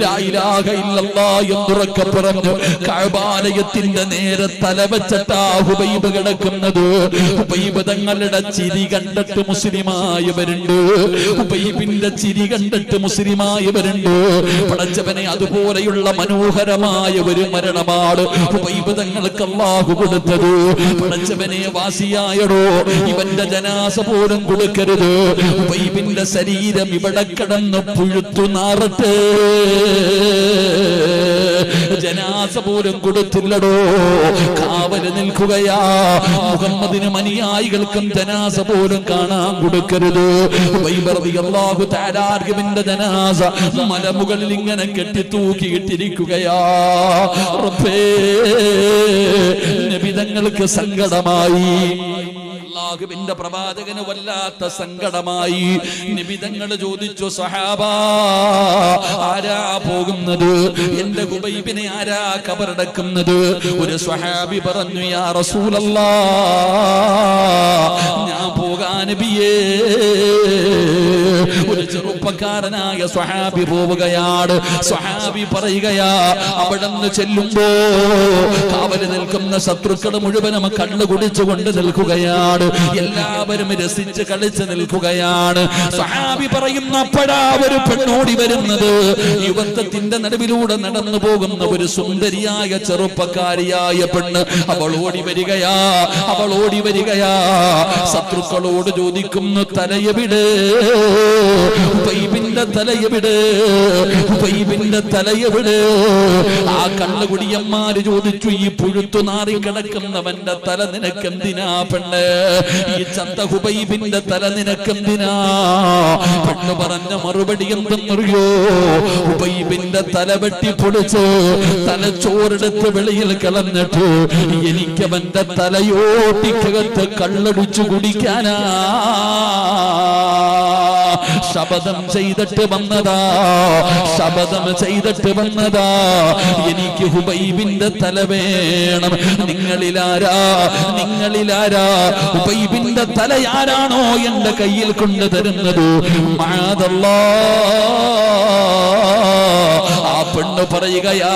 ലാ ഇലാഹ ഇല്ലല്ലാഹ് എന്നുറക്കെ പറഞ്ഞു കഅബാലയത്തിന്റെ നേരെ തലവെച്ചിട്ടാ ഹുബൈബ് കിടക്കുന്നത്. ഹുബൈബ് തങ്ങളുടെ ചിരി കണ്ടിട്ട് മുസ്ലിമായവരുണ്ട്, ഹുബൈബിന്റെ ചിരി കണ്ടിട്ട് മുസ്ലിമായവരുണ്ട്. പടച്ചവനെ, അതുപോലെയുള്ള മനോഹരമായ ഒരു മരണമാണ് ഹുബൈബ് തങ്ങൾക്ക് അല്ലാഹു കൊടുത്തത്. പടച്ചവനെ, വാസിയായടോ, ഇവന്റെ ജനാസ പോലും കൊടുക്കരുത്. ഹുബൈബിന്റെ ശരീരം ഇവിടെ കിടന്ന് പുഴുത്തു നാറട്ടെ, ജനാസ പോലും കൊടുത്തില്ലടോ. കാവല് നിൽക്കുകയാ. മുഹമ്മദിനും അനുയായികൾക്കും ജനാസ പോലും കാണാൻ കൊടുക്കരുത്. റളിയല്ലാഹു തആല അൻഹുവിന്റെ ജനാസ മലമുകളിൽ ഇങ്ങനെ കെട്ടി തൂക്കിയിട്ടിരിക്കുകയാ. റബ്ബേ, നബി തങ്ങൾക്ക് സങ്കടമായി. അല്ലാഹുവിന്റെ പ്രവാചകന് വല്ലാത്ത സങ്കടമായി. നിബിതങ്ങൾ ചോദിച്ചു, സഹാബാ, ആരാ പോകുന്നത്? എന്റെ ഹുബൈബിനെ ആരാ ഖബറടക്കുന്നത്? ഒരു സ്വഹാബി പറഞ്ഞു, യാ റസൂലല്ലാഹ്, ഞാൻ പോകാൻ നബിയേ. ഒരു ചെറുപ്പക്കാരനായ സ്വഹാബി പോവുകയാണ്. സ്വഹാബി പറയുകയാ, അവിടെന്ന് ചെല്ലുമ്പോ കാവല് നിൽക്കുന്ന ശത്രുക്കൾ മുഴുവനും കണ്ണു കുടിച്ചുകൊണ്ട് നിൽക്കുകയാണ്. എല്ലാവരും രസിച്ച് കളിച്ച് നിൽക്കുകയാണ്. സ്വഹാബി പറയുന്ന അപ്പോഴാ ഒരു പെണ്ണോടി വരുന്നത്. യുവത്വത്തിന്റെ നടുവിലൂടെ നടന്നു പോകുന്ന ഒരു സുന്ദരിയായ ചെറുപ്പക്കാരിയായ പെണ്ണ്. അവൾ ഓടി വരികയാ, അവൾ ഓടി വരികയാ. ശത്രുക്കളോട് ചോദിക്കുന്നു, തലയെവിടെ? ഹുബൈബിന്റെ തലയെവിടെ? ഹുബൈബിന്റെ തലയെവിടെ? ആ കള്ളുകുടിയന്മാര് ചോദിച്ചു, ഈ പുഴുത്തു നാറി കിടക്കുന്നവന്റെ തല നിനക്കെന്തിനാ പെണ്ണ്? ഈ ചത്ത ഹുബൈബിന്റെ തല നിനക്കെന്തിനാ? പെണ്ണ് പറഞ്ഞ മറുപടി എന്തെന്നറിയോ? ഹുബൈബിന്റെ തല വെട്ടി പൊളിച്ച് തലച്ചോറെടുത്ത് വെളിയിൽ കളഞ്ഞിട്ട് എനിക്കവന്റെ തലയോട്ടിക്കകത്ത് കള്ളടിച്ചു കുടിക്കാനാ ശപഥം ചെയ്തിട്ട് വന്നതാ, ശപഥം ചെയ്തിട്ട് വന്നതാ. എനിക്ക് ഹുബൈബിന്റെ തല വേണം. നിങ്ങളിലാരാ, നിങ്ങളിലാരാ ഹുബൈബിന്റെ തല ആരാണോ എന്റെ കയ്യിൽ കൊണ്ടു തരുന്നത്? ആ പെണ്ണ് പറയുകയാ,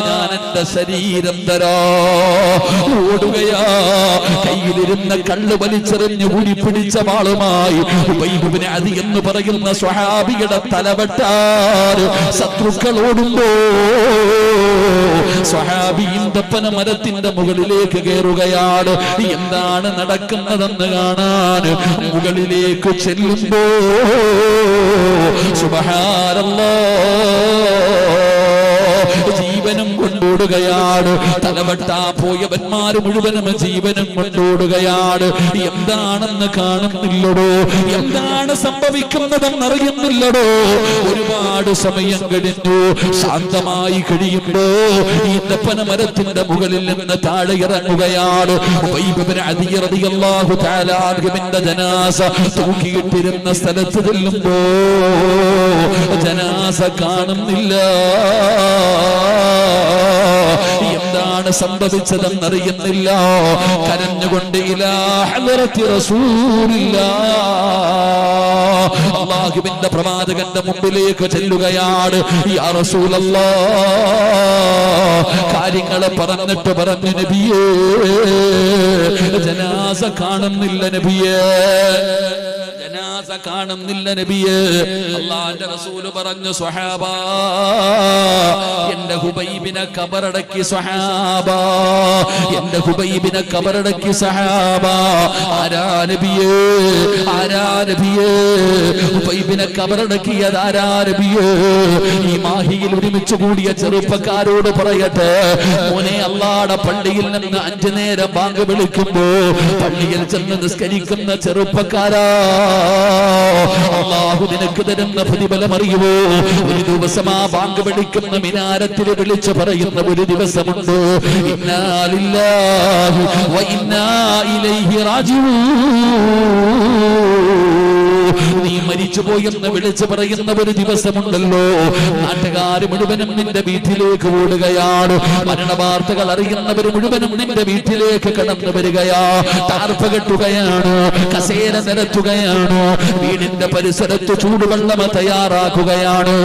ഞാൻ എന്റെ ശരീരം തരാ. ഓടുകയാ, കയ്യിലിരുന്ന കള്ള് വലിച്ചെറിഞ്ഞ് ഊരി പിടിച്ച വാളുമായി ഹുബൈബ് ഇബ്നു അദി എന്ന് പറയുന്ന സ്വഹാബിയുടെ തലവെട്ടാർ ശത്രുക്കൾ ഓടുമ്പോ സ്വഹാബി ഈന്തപ്പന മരത്തിന്റെ മുകളിലേക്ക് കയറുകയാണ്. എന്താണ് നടക്കുന്നതെന്ന് കാണാൻ മുകളിലേക്ക് ചെല്ലുമ്പോ സുബ്ഹാനല്ലാഹ്, ജീവനും കൊണ്ട് ഓടുകയാണ്. തലവെട്ടാ പോയവന്മാര് മുഴുവനും ജീവനും കൊണ്ടോടുകയാണ്. എന്താണെന്ന് കാണുന്നില്ലടോ, എന്താണ് സംഭവിക്കുന്നതെന്ന് അറിയുന്നില്ലടോ. ഒരുപാട് സമയം കഴിഞ്ഞു. ശാന്തമായി കഴിയുമ്പോ ഈ പനമരത്തിന്റെ മുകളിൽ നിന്ന് താഴെ ഇറങ്ങുകയാണ്. ജനാസ തൂക്കിയിട്ടിരുന്ന സ്ഥലത്ത് ചെല്ലുമ്പോ ജനാസ കാണുന്നില്ല. എന്താണ് സംഭവിച്ചതെന്നറിയുന്നില്ല. കരഞ്ഞുകൊണ്ട് ഇലാ ഹളറത്തി റസൂലില്ലാഹ്, അല്ലാഹുവിന്റെ പ്രവാചകന്റെ മുമ്പിലേക്ക് ചെല്ലുകയാണ്. യാ റസൂലല്ലാഹ്, കാര്യങ്ങളെ പറഞ്ഞിട്ട് പറഞ്ഞു നബിയേ, ജനാസ കാണുന്നില്ല നബിയേ, ജനാസ കാണുന്നില്ല നബിയേ. അല്ലാഹുവിന്റെ റസൂൽ പറഞ്ഞു, സ്വഹാബ, എന്റെ ഹുബൈബിനെ ഖബറടക്കി സ്വഹാബ, എന്റെ ഹുബൈബിനെ ഖബറടക്കി സഹാബ. ആരാ നബിയേ, ആരാ നബിയേ? ഹുബൈബിനെ ഖബറടക്കിയത് ആരാ നബിയേ? ഈ മാഹിയിൽ ഒരുമിച്ച് കൂടിയ ചെറുപ്പക്കാരോട് പറയട്ടെ, മോനെ, അല്ലാഹുവിന്റെ പള്ളിയിൽ നിന്ന് 5 നേരം ബാങ്ക് വിളിക്കുമ്പോ പള്ളിയിൽ ചെന്ന് നിസ്കരിക്കുന്ന ചെറുപ്പക്കാരാ, അല്ലാഹു നിനക്ക് തരുന്ന പ്രതിഫലം അറിയുമോ? ഒരു ദിവസം ആ ബാങ്ക് വിളിക്കുന്ന മിനാരത്തിൽ വിളിച്ചു പറയുന്ന ഒരു ദിവസമുണ്ട്, ഇന്നാ ലില്ലാഹി വ ഇന്നാ ഇലൈഹി റാജിഊൻ. നീ മരിച്ചുപോയെന്ന് വിളിച്ചു പറയുന്ന ഒരു ദിവസമുണ്ടല്ലോ. നാട്ടുകാർ മുഴുവനും നിന്റെ വീട്ടിലേക്ക് ഓടുകയാണ്. മരണവാർത്തകൾ അറിയുന്നവർ മുഴുവനും നിന്റെ വീട്ടിലേക്ക് കടന്നു വരികയാ. ടാർപ്പ കെട്ടുകയാണ്, കസേര നിരത്തുകയാണ്, വീടിന്റെ പരിസരത്ത് ചൂടുവെള്ളം തയ്യാറാക്കുകയാണ്.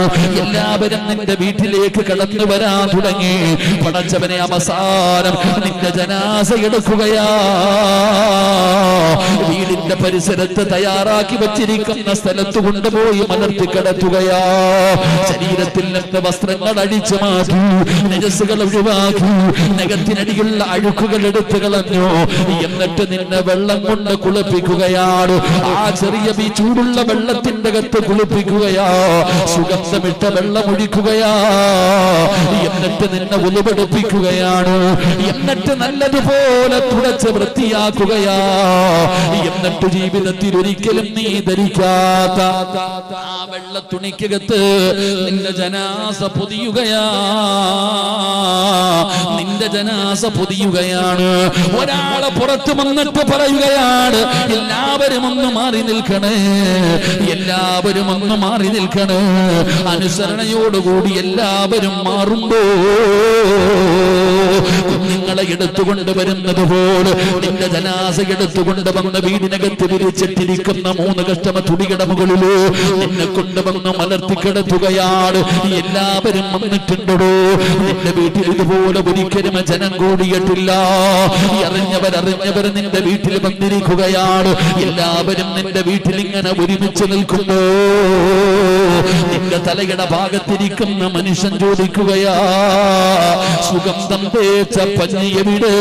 എല്ലാവരും നിന്റെ വീട്ടിലേക്ക് കടന്നു വരാൻ തുടങ്ങി. പടച്ചവനെ, അവസാനം നിന്റെ ജനാസ എടുക്കുകയാ. വീടിന്റെ പരിസരത്ത് തയ്യാറാക്കി വച്ചിരിക്കുന്ന സ്ഥലത്ത് കൊണ്ടുപോയി മലർത്തി കിടത്തുകയാ. ശരീരത്തിൽ നിന്ന് വസ്ത്രങ്ങൾ അടിച്ചു മാറ്റി, നജസ്സുകൾ ഒഴിവാക്കി, നഖത്തിനടിയുള്ള അഴുക്കുകൾ എടുത്തു കളഞ്ഞു. എന്നിട്ട് നിന്നെ വെള്ളം കൊണ്ട് കുളിപ്പിക്കുകയാണ്. ആ ചെറിയ ചൂടുള്ള വെള്ളത്തിന്റെ അകത്ത് കുളിപ്പിക്കുകയാ. സുഗന്ധമിട്ട വെള്ളം ഒഴിക്കുകയാ. എന്നിട്ട് നിന്നെ ഉലുവെടുപ്പിക്കുകയാണ്. എന്നിട്ട് നല്ലതുപോലെ തുടച്ച് വൃത്തിയാക്കുകയാ. എന്നിട്ട് ജീവിതത്തിൽ ഒരിക്കലും നീ ധരിക്കാത്ത ആ വെള്ള തുണിക്കകത്ത് നിന്റെ ജനാസ പൊതിയുകയാ. നിന്റെ ജനാസ പൊതിയുകയാണ്. ഒരാളെ പുറത്തു വന്നിട്ട് പറയുകയാണ്, എല്ലാവരും ഒന്ന് മാറി നിൽക്കണേ, എല്ലാവരും ഒന്ന് മാറി നിൽക്കണേ. അനുസരണയോടുകൂടി എല്ലാവരും മാറുമ്പോ കുഞ്ഞുങ്ങളെ എടുത്തുകൊണ്ട് വരുന്നത് പോലെ നിന്റെ ജനാസ എടുത്തുകൊണ്ട് വന്ന് വീടിനകത്ത് വിരിച്ചിട്ടിരിക്കുന്ന 3 കഷ്ടമ തുടിയുടെ മുകളില് നിന്നെ കൊണ്ടുവന്ന് മലർത്തിക്കിടത്തുകയാണ്. എല്ലാവരും വന്നിട്ടുണ്ടോ? നിന്റെ വീട്ടിൽ ഇതുപോലെ ഒരിക്കലും ജനം കൂടിയിട്ടില്ല. അറിഞ്ഞവർ നിന്റെ വീട്ടിൽ വന്നിരിക്കുകയാണ്. എല്ലാവരും നിന്റെ വീട്ടിൽ ഇങ്ങനെ ഒരുമിച്ച് നിൽക്കുമ്പോ നിന്റെ തലയുടെ ഭാഗത്തിരിക്കുന്ന മനുഷ്യൻ ചോദിക്കുകയാ, സുഗന്ധം തേച്ച പഞ്ഞിയെവിടെ?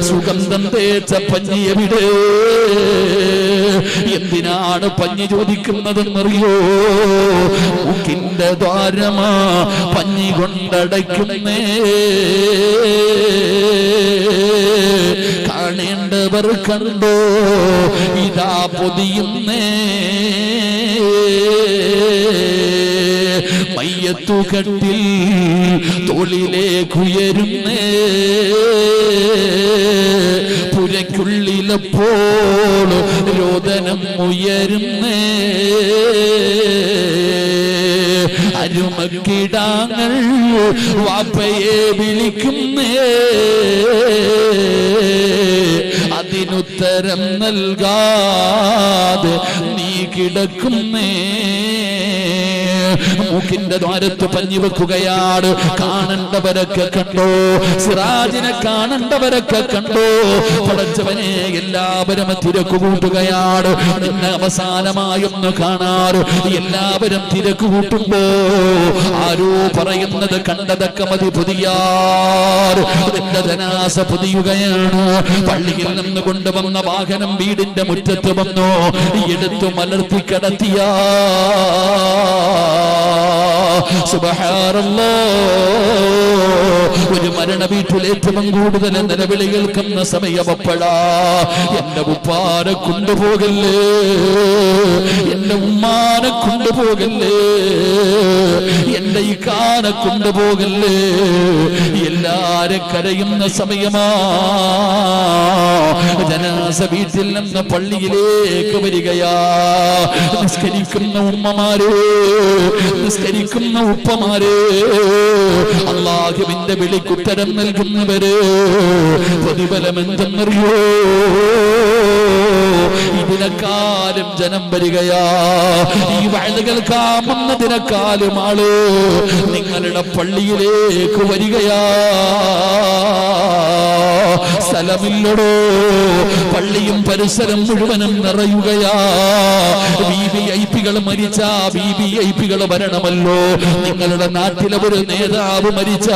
സുഗന്ധം തേച്ച പഞ്ഞിയെവിടെ? എന്തിനാണ് പഞ്ഞി ചോദിക്കുന്നതെന്നറിയോ? മൂക്കിന്റെ ദ്വാരമാ പഞ്ഞി കൊണ്ടടയ്ക്കുന്നേ. കാണേണ്ടവർ കണ്ടോ, ഇതാ പൊതിയുന്നേ. മയ്യത്തുകട്ടിൽ തോളിലേക്കുയരുന്നേ. പുരയ്ക്കുള്ളിലപ്പോൾ രോദനം ഉയരുന്നേ. അരുമക്കിടാങ്ങൾ വാപ്പയെ വിളിക്കുന്നേ. അതിനുത്തരം നൽകാതെ നീ കിടക്കുന്നേ. മൂക്കിന്റെ ദ്വാരത്ത് പഞ്ഞി വെക്കുകയാണ്. കാണേണ്ടവരൊക്കെ കണ്ടോ? സിറാജിനെ കാണേണ്ടവരൊക്കെ കണ്ടോ? പടച്ചവനെ, എല്ലാവരും തിരക്ക് കൂട്ടുകയാണ്. നിന്നെ അവസാനമായൊന്ന് കാണാറ് എല്ലാവരും തിരക്ക് കൂട്ടുമ്പോ ആരോ പറയുന്നത് കണ്ടതൊക്കെ മതി പൊതിയാറ്. നിന്റെ ജനാസ പൊതിയുകയാണ്. പള്ളിയിൽ നിന്ന് കൊണ്ടുവന്ന വാഹനം വീടിന്റെ മുറ്റത്ത് വന്നു. എടുത്തു മലർത്തി കിടത്തിയ സുബ്ഹാനല്ലാഹ്. മരണ വീട്ടിൽ ഏറ്റവും കൂടുതൽ നിലവിളി കേൾക്കുന്ന സമയമെപ്പോഴാ? എന്റെ ഉപ്പാനെ കൊണ്ടുപോകല്ലേ, എന്റെ ഉമ്മാനെ കൊണ്ടുപോകല്ലേ, എന്റെ ഇക്കാനെ കൊണ്ടുപോകല്ലേ, എല്ലാരും കരയുന്ന സമയമാ. ജനാസ വീട്ടിൽ നിന്ന് പള്ളിയിലേക്ക് വരികയാ. നിസ്കരിക്കുന്ന ഉമ്മമാരെ, നിസ്കരിക്കുന്ന ഉപ്പമാരെ, അല്ലാഹുവിന്റെ വിളിക്കുത്തരം നൽകുന്നവര് പ്രതിഫലം എന്തെന്നറിയോ? ഇതിനെക്കാളും ജനം വരികയാ. ഈ വഅദ് കേൾക്കാമെന്നതിനെക്കാളും ആള് നിങ്ങളുടെ പള്ളിയിലേക്ക് വരികയാ. സ്ഥലമില്ലടോ, പള്ളിയും പരിസരം മുഴുവനും നിറയുകയാ. വിവിഐപികൾ മരിച്ച വിവിഐപികൾ വരണമല്ലോ. നിങ്ങളുടെ നാട്ടിലെ ഒരു നേതാവ് മരിച്ച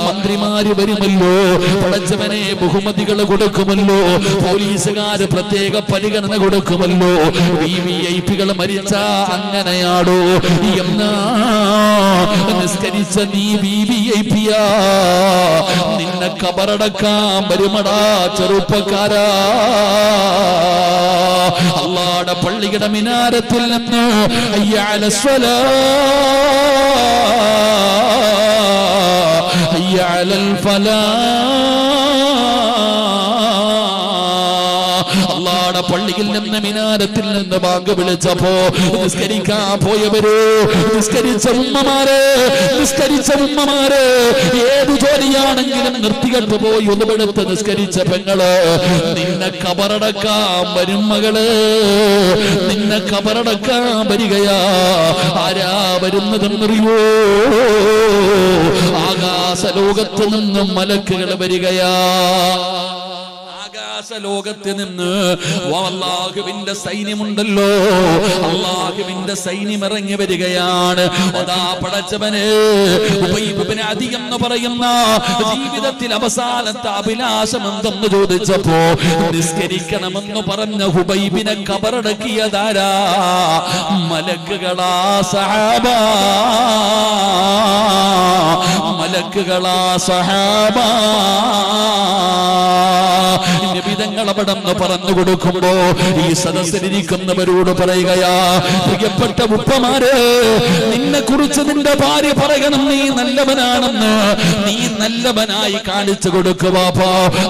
മന്ത്രിമാര് വരുമല്ലോ. പടച്ചവനെ ബഹുമതികൾ കൊടുക്കുമല്ലോ. പോലീസുകാര് പ്രത്യേക പരിഗണന കൊടുക്കുമല്ലോ. വിവിഐപികൾ മരിച്ച അങ്ങനെയാടോ. എന്നാ നിസ്കരിച്ച നീ വിവിഐപിയാ, നിന്നെ കബറടക്കാൻ വരുമടാ ചെറുപ്പക്കാരാ. അല്ലാഹുവിന്റെ പള്ളിയുടെ മിനാരത്തിൽ നിന്ന് ഹയ്യ അലസ്സലാ, ഹയ്യ അലൽ അല്ലാഹുവിന്റെ പള്ളിയിൽ നിന്ന് മിനാരത്തിൽ നിന്ന് ബാങ്ക് വിളിച്ചപ്പോ നിസ്കരിക്കാൻ പോയവരോ, നിസ്കരിച്ച ഉമ്മമാരെ, നിസ്കരിച്ച ഉമ്മമാരെ, ഏത് ജോലിയാണെങ്കിലും നിർത്തികെട്ട് പോയി ഒന്നുപെടുത്ത് നിസ്കരിച്ച പെങ്ങള്, നിന്നെ കബറടക്കാൻ വരും മകള്, നിന്നെ കബറടക്കാൻ വരികയാ. ആരാ വരുന്നതെന്നറിയോ? ആകാശ ലോകത്ത് നിന്നും മലക്കുകൾ വരികയാ. ലോകത്ത് നിന്ന് അല്ലാഹുവിന്റെ സൈന്യമുണ്ടല്ലോ, അല്ലാഹുവിന്റെ സൈന്യം ഇറങ്ങി വരികയാണ്. അതാ പടച്ചവനെ ഉബൈബ് ഇബ്നു അദി എന്ന് പറയുന്ന ജീവിതത്തിൽ അവസാനത്തെ അഭിലാഷം എന്തെന്ന് ചോദിച്ചപ്പോ നിസ്കരിക്കണമെന്ന് പറഞ്ഞ ഹുബൈബിനെ കബറടക്കിയതാരാ? മലക്കുകളാ സഹാബ, മലക്കുകളാ സഹാബ. നിബിധങ്ങൾ അവിടെ പറഞ്ഞു കൊടുക്കുമ്പോ ഈ സദസ്സിലിരിക്കുന്നവരോട് പറയുകയാ, പ്രിയപ്പെട്ട ഉപ്പമാരെ, നിന്നെ കുറിച്ച് നിന്റെ ഭാര്യ പറയണം നീ നല്ലവനാണെന്ന്. നീ നല്ലവനായി കാണിച്ചു കൊടുക്കുക.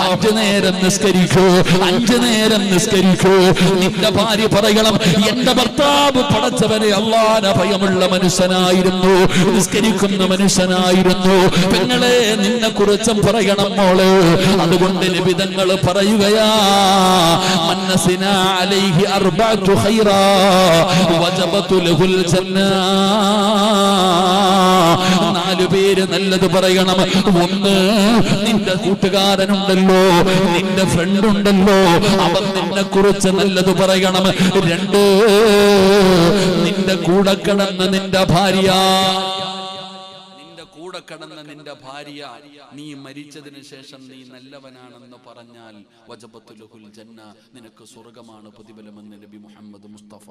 5 നേരം നിസ്കരിക്കൂ, 5 നേരം നിസ്കരിക്കൂ. നിന്റെ ഭാര്യ പറയണം, എന്റെ ഭർത്താവ് പടച്ചവനെ അല്ലാഹുവിനെ ഭയമുള്ള മനുഷ്യനായിരുന്നു, നിസ്കരിക്കുന്ന മനുഷ്യനായിരുന്നു. പെങ്ങളെ, നിന്നെ കുറിച്ചും പറയണം മോള്. അതുകൊണ്ട് നിബിധങ്ങൾ പറയുകയാ, മന്നസിനാ അലൈഹി അർബഅതു ഖൈറാ വജബതു ലഹുൽ ജന്ന. 4 പേര് നല്ലത് പറയണം. 1, നിന്റെ കൂട്ടുകാരനുണ്ടല്ലോ, നിന്റെ ഫ്രണ്ട് ഉണ്ടല്ലോ, അവൻ നിന്നെ കുറിച്ച് നല്ലത് പറയണം. 2, നിന്റെ കൂടെ കിടന്ന നിന്റെ ഭാര്യ, കൂടെ കടന്ന നിന്റെ ഭാര്യ നീ മരിച്ചതിന് ശേഷം നീ നല്ലവനാണെന്ന് പറഞ്ഞാൽ വജബത്തുൽ ജന്ന, നിനക്ക് സ്വർഗ്ഗമാണ് പ്രതിഫലമെന്ന് നബി മുഹമ്മദ് മുസ്തഫ.